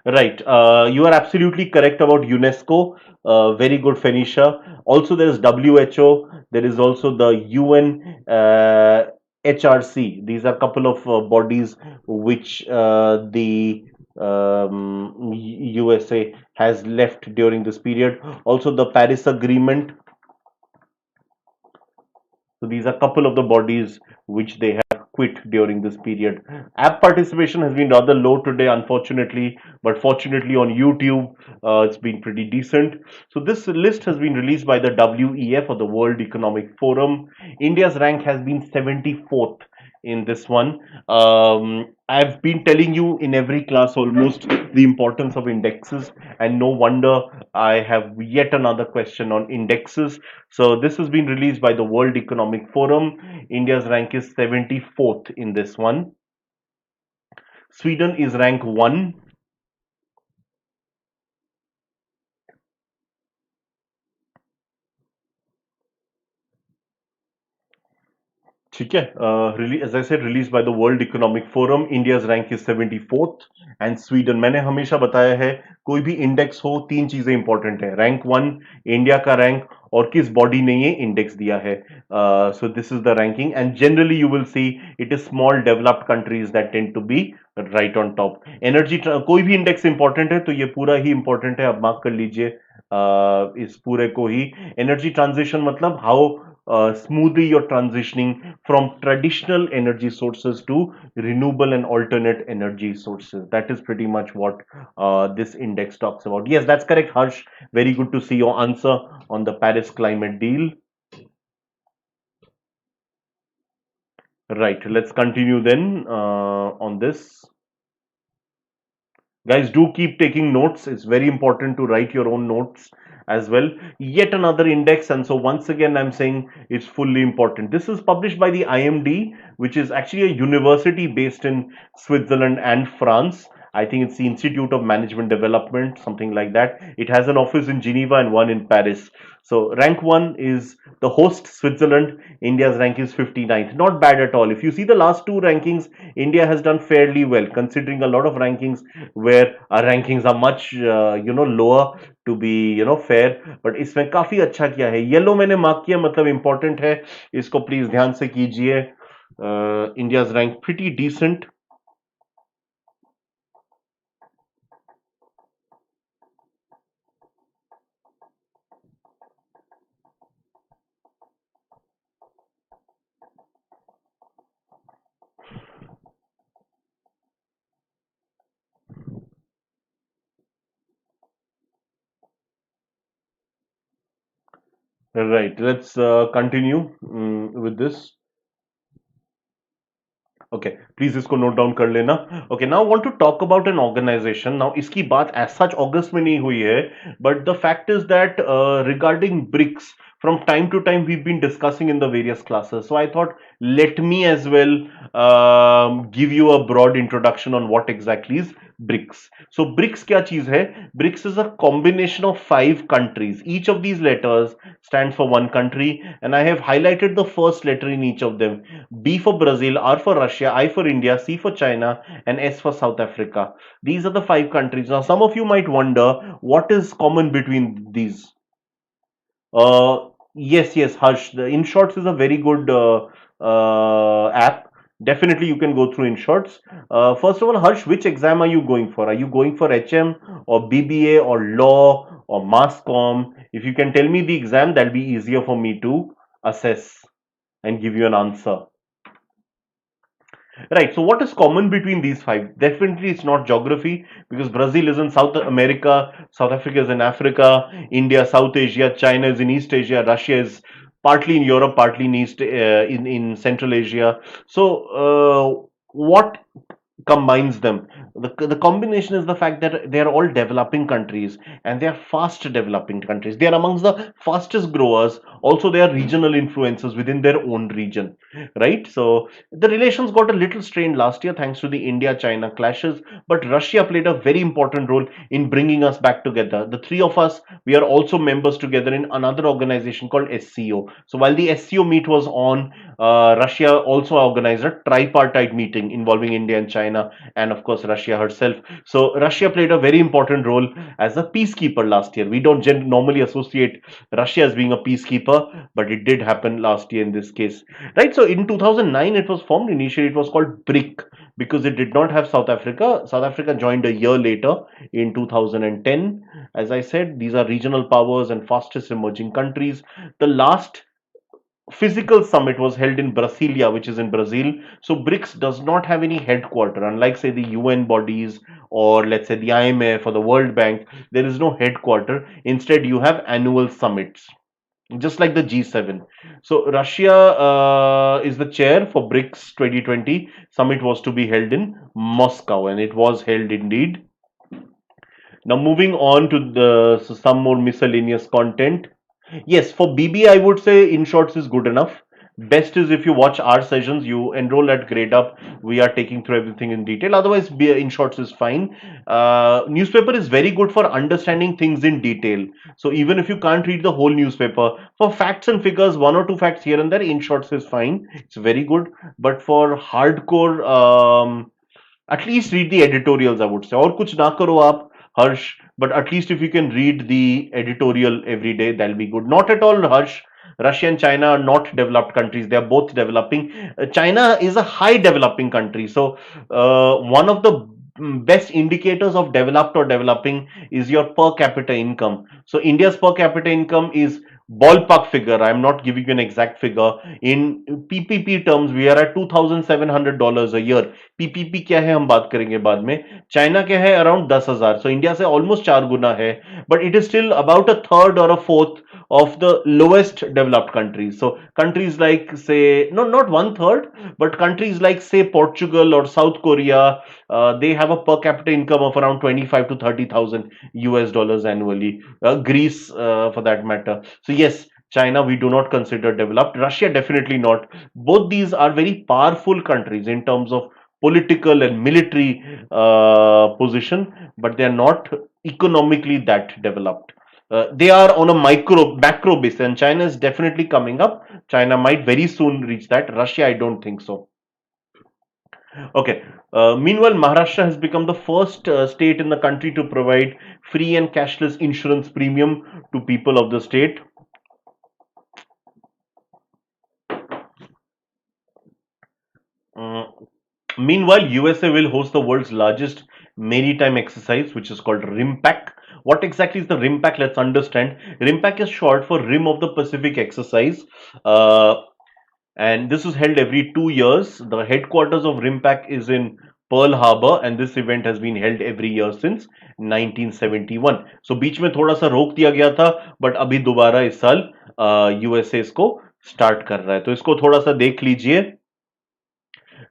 Right. You are absolutely correct about UNESCO. Very good, Phoenicia. Also, there is WHO. There is also the UN, HRC. These are a couple of bodies which the USA has left during this period. Also, the Paris Agreement. So these are a couple of the bodies which they have quit during this period. App participation has been rather low today, unfortunately, but fortunately on YouTube, it's been pretty decent. So this list has been released by the WEF, or the World Economic Forum. India's rank has been 74th in this one. I've been telling you in every class almost the importance of indexes, and no wonder I have yet another question on indexes. So this has been released by the World Economic Forum. India's rank is 74th in this one. Sweden is rank 1. ठीक है. As I said, released by the World Economic Forum, India's rank is 74th and Sweden. मैंने हमेशा बताया है, कोई भी index हो, तीन चीजें इंपॉर्टेंट है: रैंक वन, इंडिया का रैंक, और किस बॉडी ने ये इंडेक्स दिया है. So this is the ranking and generally you will see it is small developed countries that tend to be right on top. Energy, कोई भी इंडेक्स इंपॉर्टेंट है तो ये पूरा ही इंपॉर्टेंट है. अब मार्क कर लीजिए इस पूरे को ही. एनर्जी ट्रांजिशन मतलब how smoothly you're transitioning from traditional energy sources to renewable and alternate energy sources. That is pretty much what this index talks about. Yes, that's correct, Harsh. Very good to see your answer on the Paris climate deal. Right, let's continue then on this. Guys, do keep taking notes. It's very important to write your own notes as well. Yet another index, and so once again, I'm saying it's fully important. This is published by the IMD, which is actually a university based in Switzerland and France. I think it's the Institute of Management Development, something like that. It has an office in Geneva and one in Paris. So, rank one is the host, Switzerland. India's rank is 59th. Not bad at all. If you see the last two rankings, India has done fairly well, considering a lot of rankings where our rankings are much lower, to be fair. But इसमें काफी अच्छा किया है. Yellow मैंने mark किया, मतलब important है. इसको प्लीज ध्यान से कीजिए. India's rank pretty decent. Right, let's continue with this. Okay, please इसको note down कर लेना. Okay, now I want to talk about an organization. Now इसकी बात as such अगस्त में नहीं हुई है, but the fact is that regarding BRICS, from time to time we've been discussing in the various classes. So I thought let me as well give you a broad introduction on what exactly is BRICS. So BRICS क्या चीज है? BRICS is a combination of 5 countries. Each of these letters stands for one country, and I have highlighted the first letter in each of them. B for Brazil, R for Russia, I for India, C for China, and S for South Africa. These are the 5 countries. Now, some of you might wonder what is common between these. Yes, Harsh. The InShorts is a very good app. Definitely, you can go through InShorts. First of all, Harsh, which exam are you going for? Are you going for HM or BBA or law or mass comm? If you can tell me the exam, that'll be easier for me to assess and give you an answer. Right. So, what is common between these five? Definitely, it's not geography, because Brazil is in South America, South Africa is in Africa, India, South Asia, China is in East Asia, Russia is partly in Europe, partly in East in Central Asia. So, what combines them? The combination is the fact that they are all developing countries, and they are fast developing countries. They are amongst the fastest growers. Also, they are regional influences within their own region, right? So the relations got a little strained last year thanks to the India China clashes, but Russia played a very important role in bringing us back together. The three of us, we are also members together in another organization called SCO. So while the SCO meet was on, Russia also organized a tripartite meeting involving India and China, and of course Russia herself. So Russia played a very important role as a peacekeeper last year. We don't normally associate Russia as being a peacekeeper, but it did happen last year in this case, right? So in 2009 it was formed. Initially it was called BRIC because it did not have South Africa. South Africa joined a year later in 2010. As I said, these are regional powers and fastest emerging countries. The last physical summit was held in Brasilia, which is in Brazil. So BRICS does not have any headquarter, unlike say the UN bodies or let's say the IMF or the World Bank. There is no headquarter. Instead, you have annual summits, just like the G7. So Russia is the chair for BRICS 2020. Summit was to be held in Moscow, and it was held indeed. Now moving on to some more miscellaneous content. Yes, for BBA, I would say in shorts is good enough. Best is if you watch our sessions, you enroll at Gradeup. We are taking through everything in detail. Otherwise, in shorts is fine. Newspaper is very good for understanding things in detail. So even if you can't read the whole newspaper, for facts and figures, one or two facts here and there, in shorts is fine. It's very good. But for hardcore, at least read the editorials, I would say. और कुछ ना करो आप, Harsh, but at least if you can read the editorial every day, that'll be good. Not at all, Harsh. Russia and China are not developed countries. They are both developing. China is a high developing country. So, one of the best indicators of developed or developing is your per capita income. So, India's per capita income is ballpark figure. I'm not giving you an exact figure. In PPP terms, we are at $2,700 a year. PPP क्या है हम बात करेंगे बाद में. China क्या है around 10,000. So India से ऑलमोस्ट 4 गुना है, but it is still about a third or a fourth of the lowest developed countries. So countries like, say, no, not one third, but countries like, say, Portugal or South Korea, they have a per capita income of around 25 to 30,000 US dollars annually. Greece, for that matter. So yes, China we do not consider developed. Russia definitely not. Both these are very powerful countries in terms of political and military position, but they are not economically that developed. They are on a macro basis, and China is definitely coming up. China might very soon reach that. Russia, I don't think so. Okay. Meanwhile, Maharashtra has become the first state in the country to provide free and cashless insurance premium to people of the state. Uh, Meanwhile, USA will host the world's largest maritime exercise, which is called RIMPAC. What exactly is the RIMPAC? Let's understand. RIMPAC is short for Rim of the Pacific exercise. Uh, and this is held every 2 years. The headquarters of RIMPAC is in Pearl Harbor, and this event has been held every year since 1971. So बीच में थोड़ा सा रोक दिया गया था, but अभी दोबारा इस साल यूएसए इसको स्टार्ट कर रहा है, तो इसको थोड़ा सा देख लीजिए.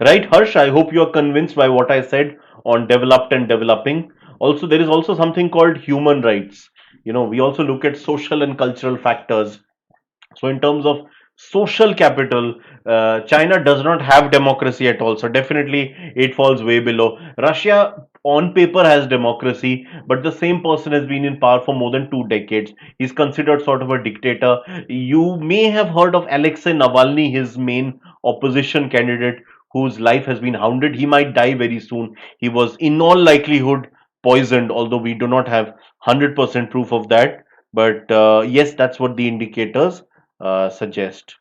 Right, Harsh? I hope you are convinced by what I said on developed and developing. Also, there is also something called human rights. We also look at social and cultural factors. So, in terms of social capital, China does not have democracy at all. So, definitely it falls way below. Russia, on paper, has democracy, but the same person has been in power for more than 2 decades. He's considered sort of a dictator. You may have heard of Alexei Navalny, his main opposition candidate, whose life has been hounded. He might die very soon. He was, in all likelihood, poisoned, although we do not have 100% proof of that. But yes, that's what the indicators suggest.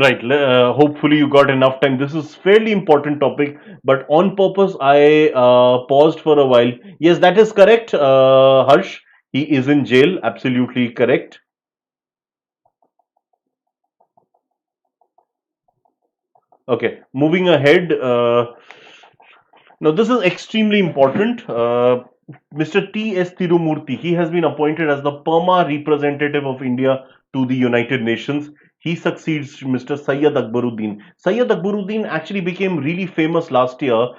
Right. Hopefully you got enough time. This is fairly important topic, but on purpose I paused for a while. Yes, that is correct, Harsh. He is in jail. Absolutely correct. Okay. Moving ahead. Now, this is extremely important. Mr. T.S. Tirumurti, he has been appointed as the Perma representative of India to the United Nations. He succeeds Mr. Sayyid Akbaruddin. Sayyid Akbaruddin actually became really famous last year,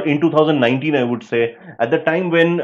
in 2019, I would say, at the time when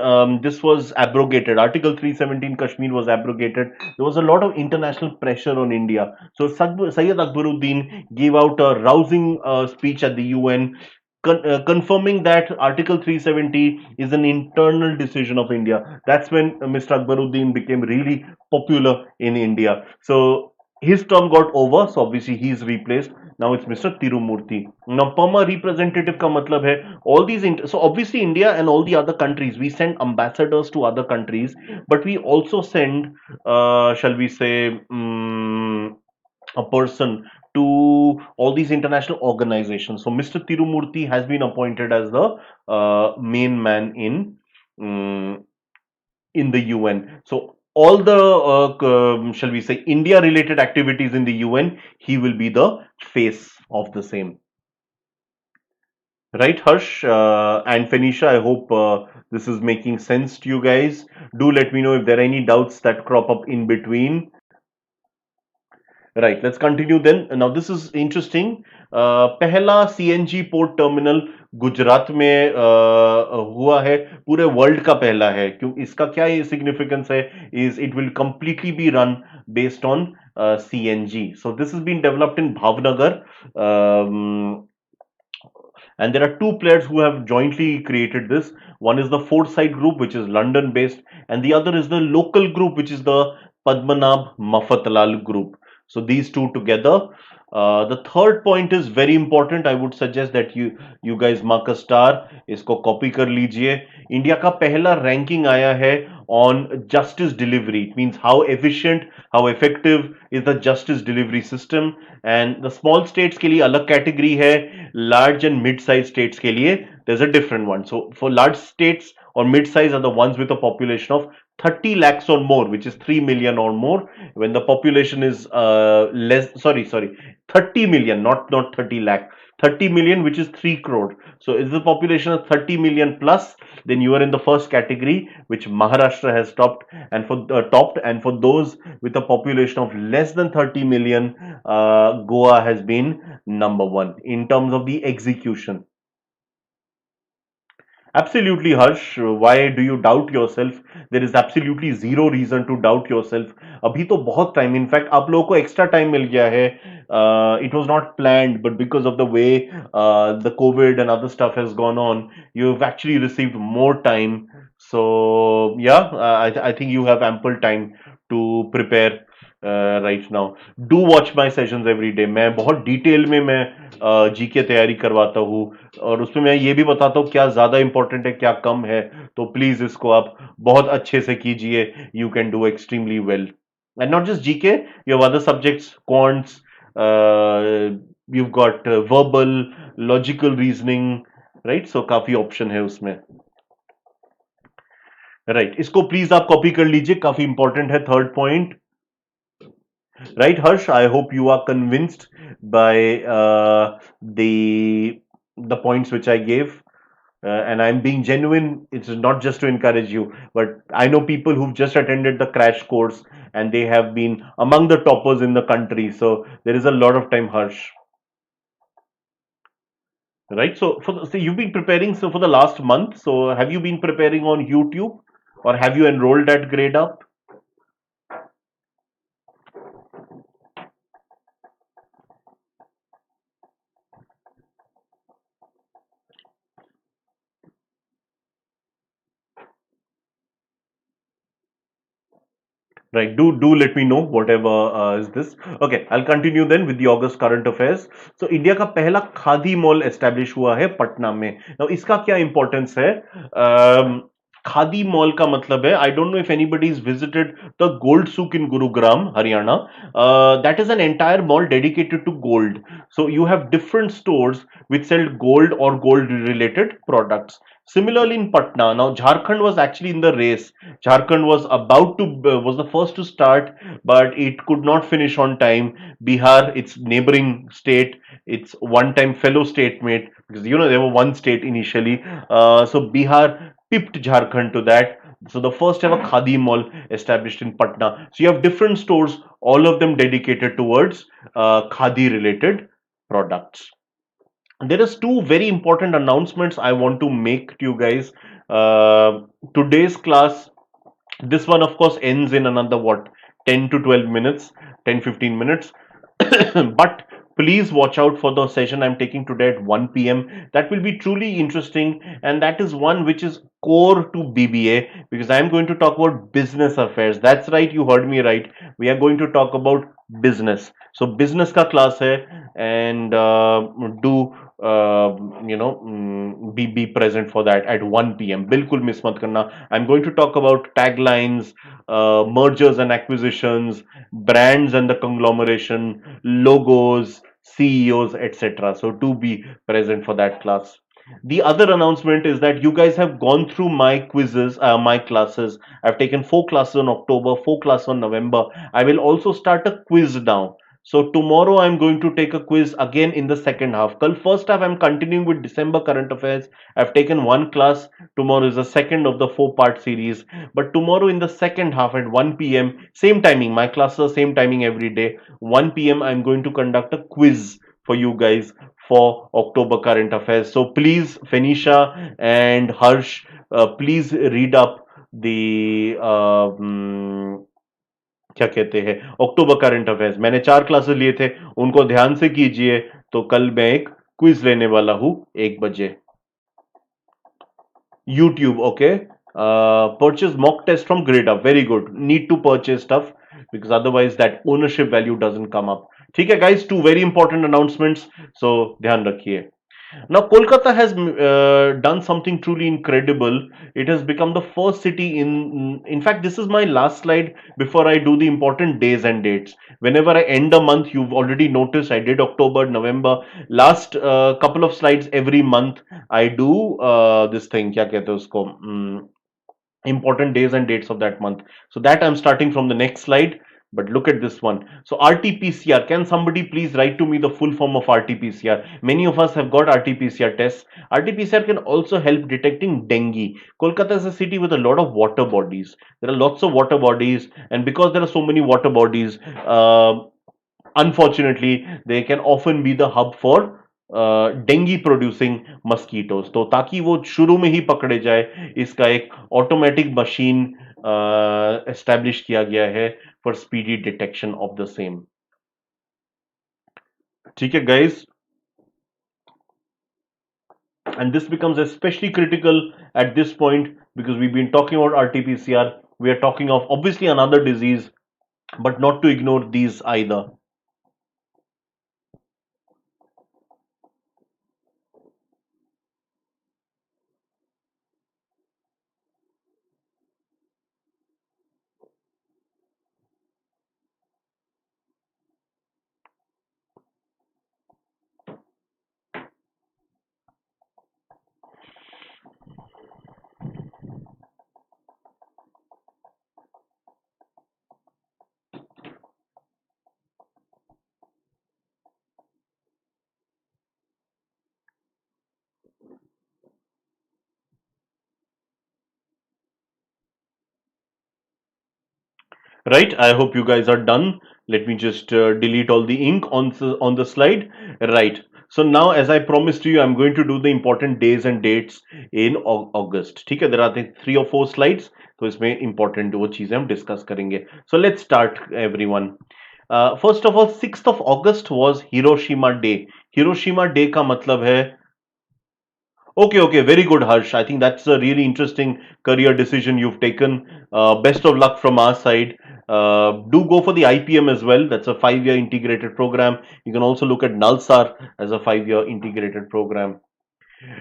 this was abrogated. Article 317 Kashmir was abrogated. There was a lot of international pressure on India. So Sayyid Akbaruddin gave out a rousing speech at the UN. confirming that Article 370 is an internal decision of India. That's when Mr. Akbaruddin became really popular in India. So his term got over, so obviously he is replaced. Now it's Mr. Tirumurti. Now, Perma representative ka matlab hai, all these, so obviously India and all the other countries, we send ambassadors to other countries, but we also send, shall we say, a person to all these international organizations. So Mr. Tirumurti has been appointed as the main man um, in the UN. So all the shall we say India related activities in the UN, he will be the face of the same. Right, Harsh and Phoenicia, I hope this is making sense to you guys. Do let me know if there are any doubts that crop up in between. Right, let's continue then. Now, this is interesting. पहला CNG port terminal Gujarat में हुआ है, पूरे world का पहला है। क्यों, इसका क्या ये सिग्निफिकेंस है? Is it will completely be run based on CNG. So this is been developed in Bhavnagar. And there are two players who have jointly created this. One is the Foresight Group, which is London based, and the other is the local group, which is the Padmanabh Mafatlal Group. So these two together. The third point is very important. I would suggest that you guys mark a star. इसको copy कर लीजिए. India का पहला ranking आया है on justice delivery. It means how efficient, how effective is the justice delivery system. And the small states के लिए अलग category है. Large and mid-sized states के लिए there's a different one. So for large states or mid-size are the ones with a population of 30 lakhs or more, which is 3 million or more. When the population is less, sorry, 30 million, not 30 lakh, 30 million, which is 3 crore. So if the population is 30 million plus, then you are in the first category, which Maharashtra has topped. And for those with a population of less than 30 million, Goa has been number one in terms of the execution. Absolutely, Harsh. Why do you doubt yourself? There is absolutely zero reason to doubt yourself. अभी तो बहुत time. In fact, आप लोगों को extra time मिल गया है. It was not planned, but because of the way the COVID and other stuff has gone on, you've actually received more time. So yeah, I think you have ample time to prepare right now. Do watch my sessions every day. मैं बहुत detail में मैं GK तैयारी करवाता हूँ और उसमें मैं ये भी बताता हूँ क्या ज्यादा इंपॉर्टेंट है क्या कम है. तो प्लीज इसको आप बहुत अच्छे से कीजिए. You can do extremely well. And not just GK, you have other subjects, quants, you've got verbal, logical reasoning, right? So काफी ऑप्शन है उसमें. राइट, इसको प्लीज आप कॉपी कर लीजिए, काफी इंपॉर्टेंट है. Third point. Right, Harsh? I hope you are convinced by the points which I gave. And I'm being genuine. It's not just to encourage you, but I know people who've just attended the crash course and they have been among the toppers in the country. So there is a lot of time, Harsh. Right? So so you've been preparing so for the last month. So have you been preparing on YouTube or have you enrolled at Gradeup? Right. Do let me know whatever is this. Okay, I'll continue then with the August current affairs. So India का पहला khadi mall establish हुआ है पटना में. Now इसका क्या importance है? Khadi mall का मतलब है, I don't know if anybody is visited the gold souk in Gurugram Haryana. That is an entire mall dedicated to gold. So you have different stores which sell gold or gold related products. Similarly in Patna, now Jharkhand was actually in the race. Jharkhand was about to was the first to start, but it could not finish on time. Bihar, its neighboring state, its one-time fellow state mate, because you know they were one state initially. So Bihar pipped Jharkhand to that. So the first ever Khadi mall established in Patna. So you have different stores, all of them dedicated towards Khadi related products. There is two very important announcements I want to make to you guys. Today's class, this one of course ends in another what, 10 to 12 minutes, 10-15 minutes. But Please watch out for the session I'm taking today at 1 p.m. That will be truly interesting, and that is one which is core to BBA, because I'm going to talk about business affairs. That's right, you heard me right. We are going to talk about business. So business ka class hai, and do be present for that at 1 p.m. Bilkul miss mat karna. I'm going to talk about taglines, mergers and acquisitions, brands and the conglomeration, logos, CEOs, etc. So do be present for that class. The other announcement is that you guys have gone through my quizzes, my classes. I've taken 4 classes on October, 4 classes on November. I will also start a quiz now. So tomorrow I'm going to take a quiz again in the second half. Kal first half I'm continuing with December current affairs. I've taken 1 class. Tomorrow is the second of the 4-part series. But tomorrow in the second half at 1 p.m., same timing, my classes are same timing every day. 1 p.m. I'm going to conduct a quiz for you guys for October current affairs. So please, Phoenicia and Harsh, please read up the क्या कहते हैं अक्टूबर current affairs. मैंने 4 classes लिए थे, उनको ध्यान से कीजिए. तो कल मैं एक क्विज लेने वाला हूं 1 बजे. YouTube, okay. Purchase mock test from Gradeup. Very good. Need to purchase stuff because otherwise that ownership value doesn't come up. ठीक है guys, 2 very important announcements. So ध्यान रखिए. Now, Kolkata has done something truly incredible. It has become the first city in fact, this is my last slide before I do the important days and dates. Whenever I end a month, you've already noticed I did October, November. Last couple of slides every month, I do this thing. क्या कहते हैं उसको? Important days and dates of that month. So that I'm starting from the next slide. But look at this one. So RT-PCR, can somebody please write to me the full form of RT-PCR? Many of us have got RT-PCR tests. RT-PCR can also help detecting dengue. Kolkata is a city with a lot of water bodies. There are lots of water bodies, and because there are so many water bodies, unfortunately, they can often be the hub for dinghy producing mosquitoes. तो ताकि वो शुरू में ही पकड़े जाए, इसका एक automatic machine establish किया गया है for speedy detection of the same. ठीक है guys, and this becomes especially critical at this point because we've been talking about RT-PCR. We are talking of obviously another disease, but not to ignore these either. Right, I hope you guys are done. Let me just delete all the ink on the slide. Right, so now as I promised you, I'm going to do the important days and dates in August. ठीक है, there are 3 or 4 slides, तो इसमें important वो चीजें हम discuss करेंगे. So let's start everyone. First of all, 6th of August was Hiroshima Day. Hiroshima Day का मतलब है, okay, very good, Harsh. I think that's a really interesting career decision you've taken. Best of luck from our side. Do go for the IPM as well. That's a 5-year integrated program. You can also look at Nalsar as a 5-year integrated program.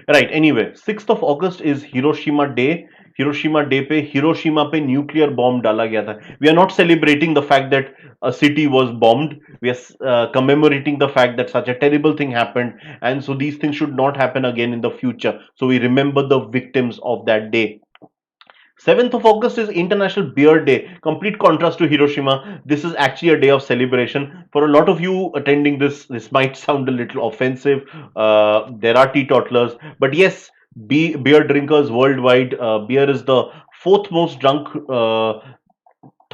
Right, anyway, 6th of August is Hiroshima Day. Hiroshima Day पे Hiroshima पे nuclear bomb डाला गया था. We are not celebrating the fact that a city was bombed. We are commemorating the fact that such a terrible thing happened, and so these things should not happen again in the future. So we remember the victims of that day. 7th of August is International Beer Day. Complete contrast to Hiroshima. This is actually a day of celebration. For a lot of you attending this might sound a little offensive. There are teetotalers, but yes, beer drinkers worldwide. Beer is the fourth most drunk,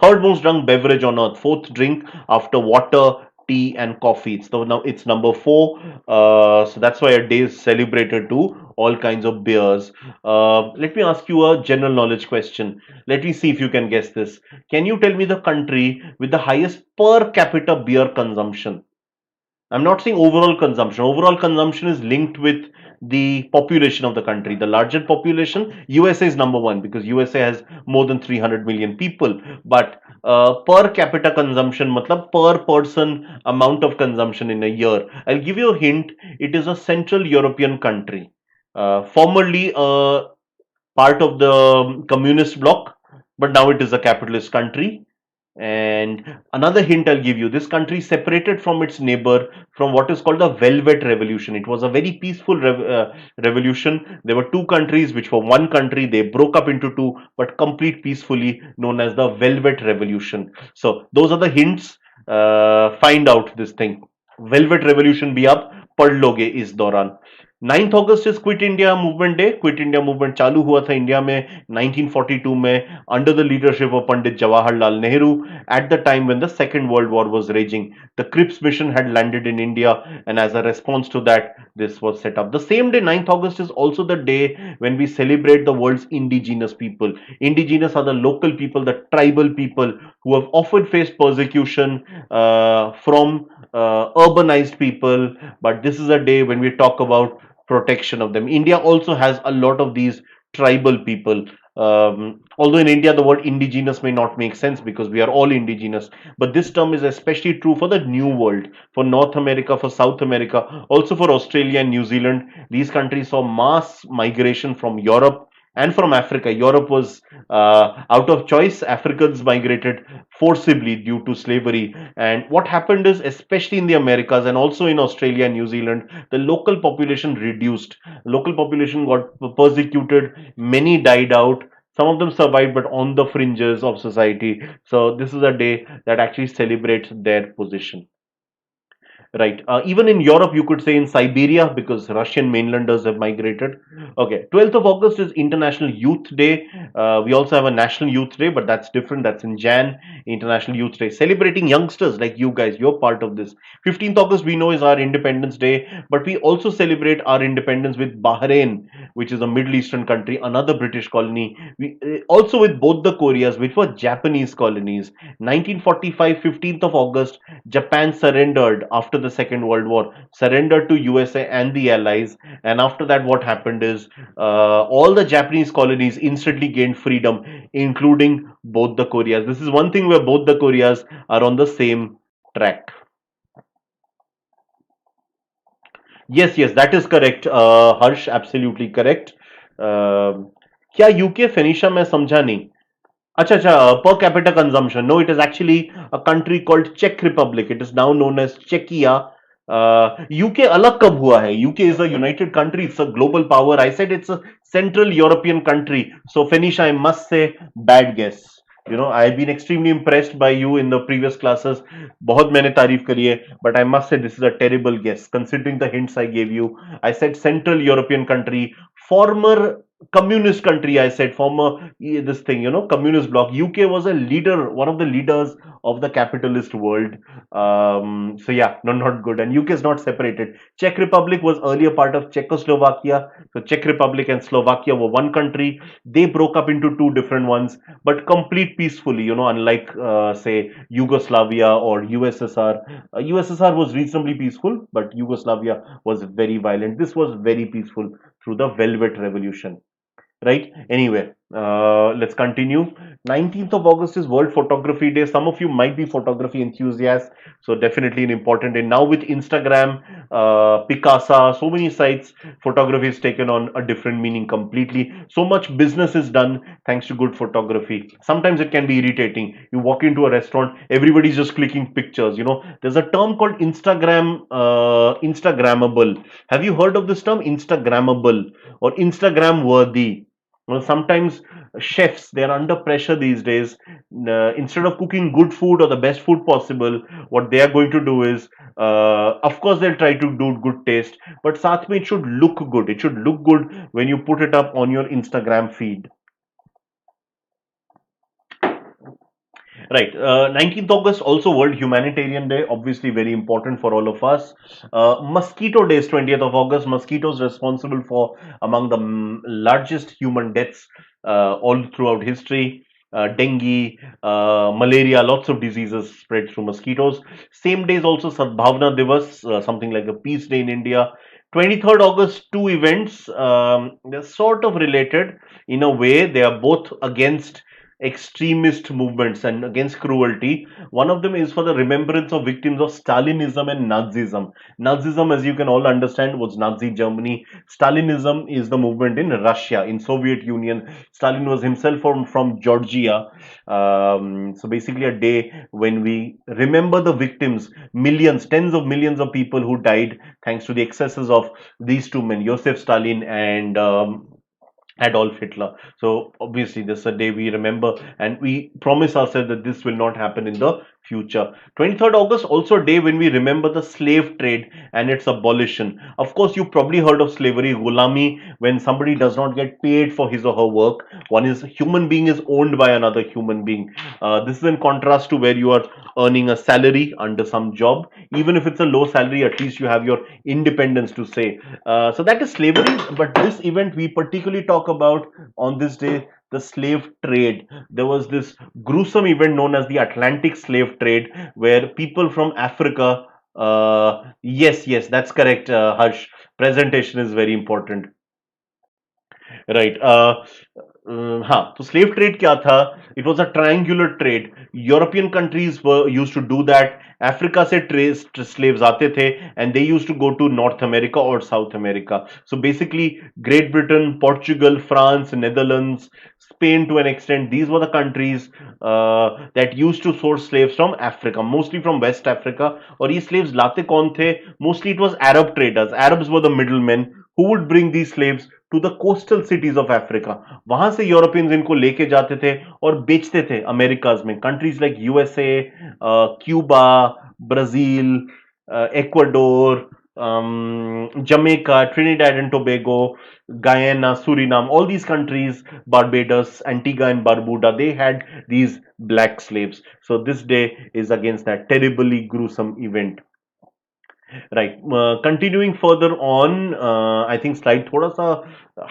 third most drunk beverage on earth. Fourth drink after water, tea, and coffee. So now it's number 4. So that's why a day is celebrated to all kinds of beers. Let me ask you a general knowledge question. Let me see if you can guess this. Can you tell me the country with the highest per capita beer consumption? I'm not saying overall consumption. Overall consumption is linked with the population of the country. The larger population, USA is number one because USA has more than 300 million people. But per capita consumption, matlab per person amount of consumption in a year. I'll give you a hint. It is a Central European country, formerly a part of the communist bloc, but now it is a capitalist country. And another hint I'll give you, this country separated from its neighbor from what is called the Velvet Revolution. It was a very peaceful revolution. There were two countries which were one country. They broke up into two, but complete peacefully, known as the Velvet Revolution. So, those are the hints. Find out this thing. Velvet Revolution भी आप पढ़ लोगे इस दौरान. 9th August is quit India movement day. Quit India movement चालू हुआ था India में 1942 में under the leadership of Pandit Jawaharlal Nehru at the time when the second world war was raging. The Cripps mission had landed in India, and as a response to that, this was set up. The same day, 9th August, is also the day when we celebrate the world's indigenous people. Indigenous are the local people, the tribal people who have often faced persecution from urbanized people, but this is a day when we talk about protection of them. India also has a lot of these tribal people. Although in India the word indigenous may not make sense because we are all indigenous, but this term is especially true for the New World, for North America, for South America, also for Australia and New Zealand. These countries saw mass migration from Europe and from Africa. Europe was out of choice. Africans migrated forcibly due to slavery. And what happened is, especially in the Americas and also in Australia and New Zealand, the local population reduced. Local population got persecuted. Many died out. Some of them survived, but on the fringes of society. So this is a day that actually celebrates their position. Right. Even in Europe, you could say in Siberia because Russian mainlanders have migrated. Okay. 12th of August is International Youth Day. We also have a National Youth Day, but that's different. That's in Jan. International Youth Day. Celebrating youngsters like you guys. You're part of this. 15th August, we know, is our Independence Day, but we also celebrate our independence with Bahrain, which is a Middle Eastern country, another British colony. We also with both the Koreas, which were Japanese colonies. 1945, 15th of August, Japan surrendered after the Second World War, surrendered to USA and the Allies. And after that, what happened is all the Japanese colonies instantly gained freedom, including both the Koreas. This is one thing where both the Koreas are on the same track. Yes, yes, that is correct. Harsh, absolutely correct. क्या UK फिनिशा मैं समझा नहीं. अच्छा अच्छा, per capita consumption. No, it is actually a country called Czech Republic. It is now known as Czechia. UK अलग कब हुआ है? UK is a united country. It's a global power. I said it's a Central European country. So Phoenicia, I must say, bad guess. You know, I've been extremely impressed by you in the previous classes. बहुत मैंने तारीफ करी है, but I must say this is a terrible guess considering the hints I gave you. I said Central European country, former communist country. I said former this thing, you know, communist bloc. UK was a leader, one of the leaders of the capitalist world. So yeah, no, not good. And UK is not separated. Czech Republic was earlier part of Czechoslovakia. So Czech Republic and Slovakia were one country. They broke up into two different ones, but complete peacefully, you know, unlike say Yugoslavia or USSR. USSR was reasonably peaceful, but Yugoslavia was very violent. This was very peaceful through the Velvet Revolution. Right? Anyway, let's continue. 19th of August is World Photography Day. Some of you might be photography enthusiasts, so definitely an important day. Now with Instagram, Picasa, so many sites, photography is taken on a different meaning completely. So much business is done thanks to good photography. Sometimes it can be irritating. You walk into a restaurant, everybody's just clicking pictures. You know, there's a term called Instagrammable. Have you heard of this term, Instagrammable or Instagram worthy? Well, sometimes chefs, they are under pressure these days. Instead of cooking good food or the best food possible, what they are going to do is, of course, they'll try to do good taste, but साथ में it should look good. It should look good when you put it up on your Instagram feed. Right. 19th August, also World Humanitarian Day, obviously very important for all of us. Mosquito Days, 20th of August. Mosquitoes responsible for among the largest human deaths all throughout history. dengue, malaria, lots of diseases spread through mosquitoes. Same day is also Sadbhavna Divas, something like a peace day in India. 23rd August, two events. They're sort of related in a way. They are both against extremist movements and against cruelty. One of them is for the remembrance of victims of Stalinism and Nazism. Nazism, as you can all understand, was Nazi Germany. Stalinism is the movement in Russia, in Soviet Union. Stalin was himself from Georgia. So basically, a day when we remember the victims, millions, tens of millions of people who died thanks to the excesses of these two men, Joseph Stalin and Adolf Hitler. So obviously, this is a day we remember, and we promise ourselves that this will not happen in the future. 23rd August, also a day when we remember the slave trade and its abolition. Of course, you probably heard of slavery, gulami, when somebody does not get paid for his or her work. One is human being is owned by another human being. This is in contrast to where you are earning a salary under some job. Even if it's a low salary, at least you have your independence to say. So that is slavery. But this event we particularly talk about on this day, the slave trade. There was this gruesome event known as the Atlantic slave trade, where people from Africa, yes, that's correct, Harsh. Presentation is very important. Right. हाँ तो slave trade क्या था? It was a triangular trade. European countries were used to do that. Africa से slaves आते थे and they used to go to North America or South America. So basically, Great Britain, Portugal, France, Netherlands, Spain to an extent, these were the countries that used to source slaves from Africa, mostly from West Africa. और ये slaves लाते कौन थे? Mostly it was Arab traders. Arabs were the middlemen who would bring these slaves to the coastal cities of Africa. वहां से Europeans इनको लेके जाते थे और बेचते थे अमेरिकाज में. Countries like USA, Cuba, Brazil, Ecuador, Jamaica, Trinidad and Tobago, Guyana, Suriname, all these countries, Barbados, Antigua and Barbuda, they had these black slaves. So this day is against that terribly gruesome event. Right. Continuing further on, I think slide थोड़ा सा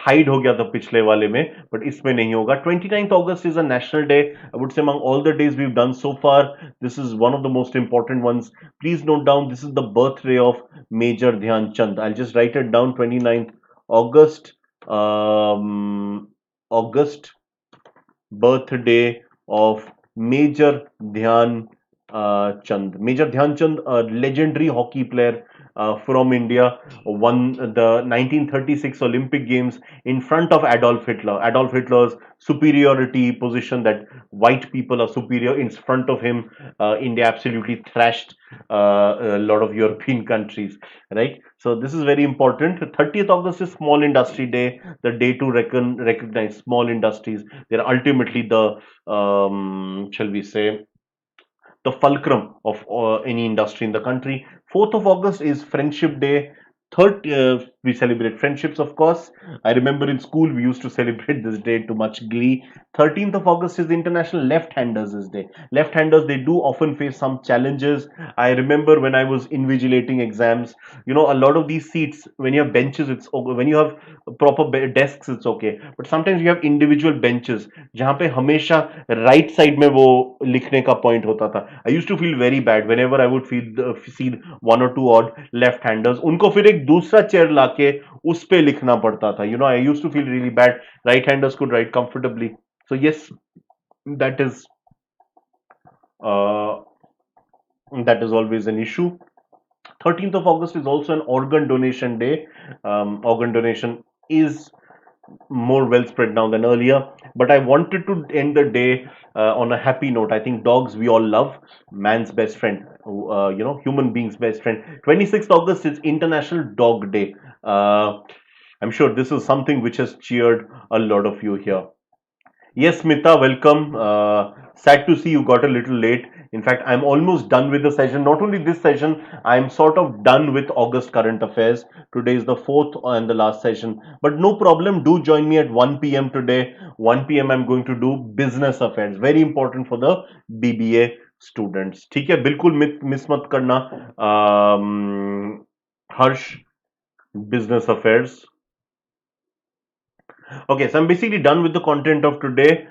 hide हो गया था पिछले वाले में, but इसमें नहीं होगा. 29th August is a national day. I would say among all the days we've done so far, this is one of the most important ones. Please note down, this is the birthday of Major Dhyan Chand. I'll just write it down. 29th August, August, birthday of Major Dhyan Chand. Major Dhyan Chand, a legendary hockey player from India, won the 1936 Olympic Games in front of Adolf Hitler. Adolf Hitler's superiority position, that white people are superior, in front of him, India absolutely thrashed a lot of European countries, right? So this is very important. 30th August is Small Industry Day, the day to recognize small industries. They're ultimately the, shall we say, the fulcrum of any industry in the country. 4th of August is Friendship Day. Third, we celebrate friendships, of course. I remember in school we used to celebrate this day to much glee. 13th of August is International Left-Handers Day. Left-handers, they do often face some challenges. I remember when I was invigilating exams, you know, a lot of these seats, when you have benches, it's okay. When you have proper desks, it's okay. But sometimes you have individual benches, जहाँ पे हमेशा right side में वो लिखने का point होता था. I used to feel very bad whenever I would see one or two odd left-handers. उनको फिर एक दूसरा चेयर लाके उस पे लिखना पड़ता था. You know, I used to feel really bad. Right-handers could write comfortably. So yes, that is uh, that is always an issue. 13th of August is also an organ donation day. Organ donation is more well spread now than earlier, but I wanted to end the day on a happy note. I think dogs we all love, man's best friend, you know, human being's best friend. 26th August is International Dog Day. I'm sure this is something which has cheered a lot of you here. Yes, Smita, welcome. Sad to see you got a little late. In fact, I'm almost done with the session. Not only this session, I'm sort of done with August current affairs. Today is the fourth and the last session. But no problem. Do join me at 1 p.m. today. 1 p.m. I'm going to do business affairs. Very important for the BBA students. ठीक है, बिल्कुल miss मत करना. Harsh, business affairs. Okay, so I'm basically done with the content of today.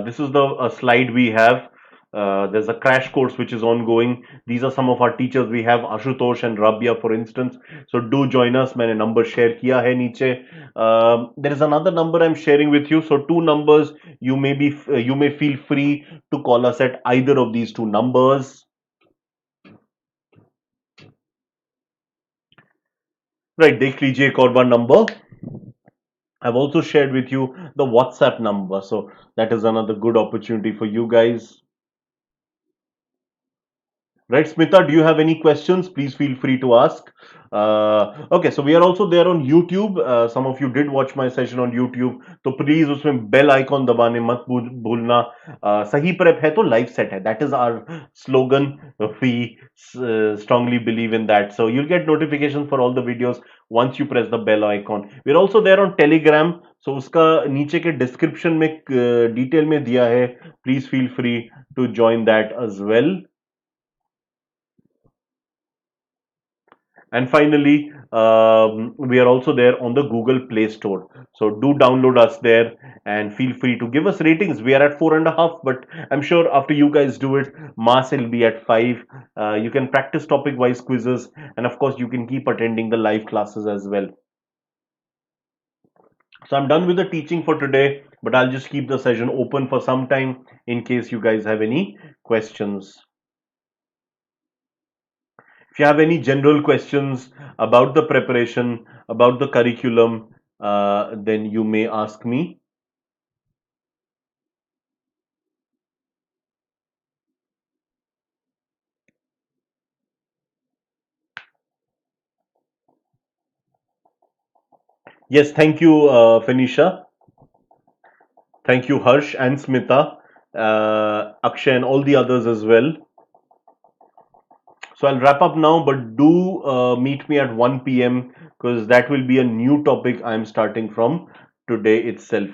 This is the slide we have. There's a crash course which is ongoing. These are some of our teachers. We have Ashutosh and Rabia, for instance. So do join us. मैंने number share किया है नीचे. There is another number I'm sharing with you. So two numbers. You may feel free to call us at either of these two numbers. Right, देख लीजिए एक और बार number. I've also shared with you the WhatsApp number. So that is another good opportunity for you guys. Right, Smita, do you have any questions? Please feel free to ask. Okay, so we are also there on YouTube. Some of you did watch my session on YouTube. तो please उसमें bell icon दबाने मत भूलना. सही prep है तो live set है. That is our slogan. We strongly believe in that. So you'll get notifications for all the videos once you press the bell icon. We're also there on Telegram. So उसका नीचे के description में detail में दिया है. Please feel free to join that as well. And finally, we are also there on the Google Play Store. So do download us there and feel free to give us ratings. We are at 4.5, but I'm sure after you guys do it, Mass will be at 5. You can practice topic wise quizzes, and of course, you can keep attending the live classes as well. So I'm done with the teaching for today, but I'll just keep the session open for some time in case you guys have any questions. If you have any general questions about the preparation, about the curriculum, then you may ask me. Yes, thank you, Phoenicia. Thank you, Harsh and Smita, Akshay, and all the others as well. So I'll wrap up now, but do meet me at 1 p.m. because that will be a new topic I'm starting from today itself.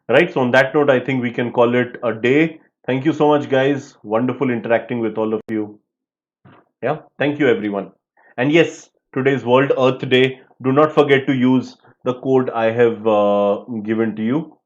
Right. So on that note, I think we can call it a day. Thank you so much, guys. Wonderful interacting with all of you. Yeah. Thank you, everyone. And yes, today's World Earth Day. Do not forget to use the code I have given to you.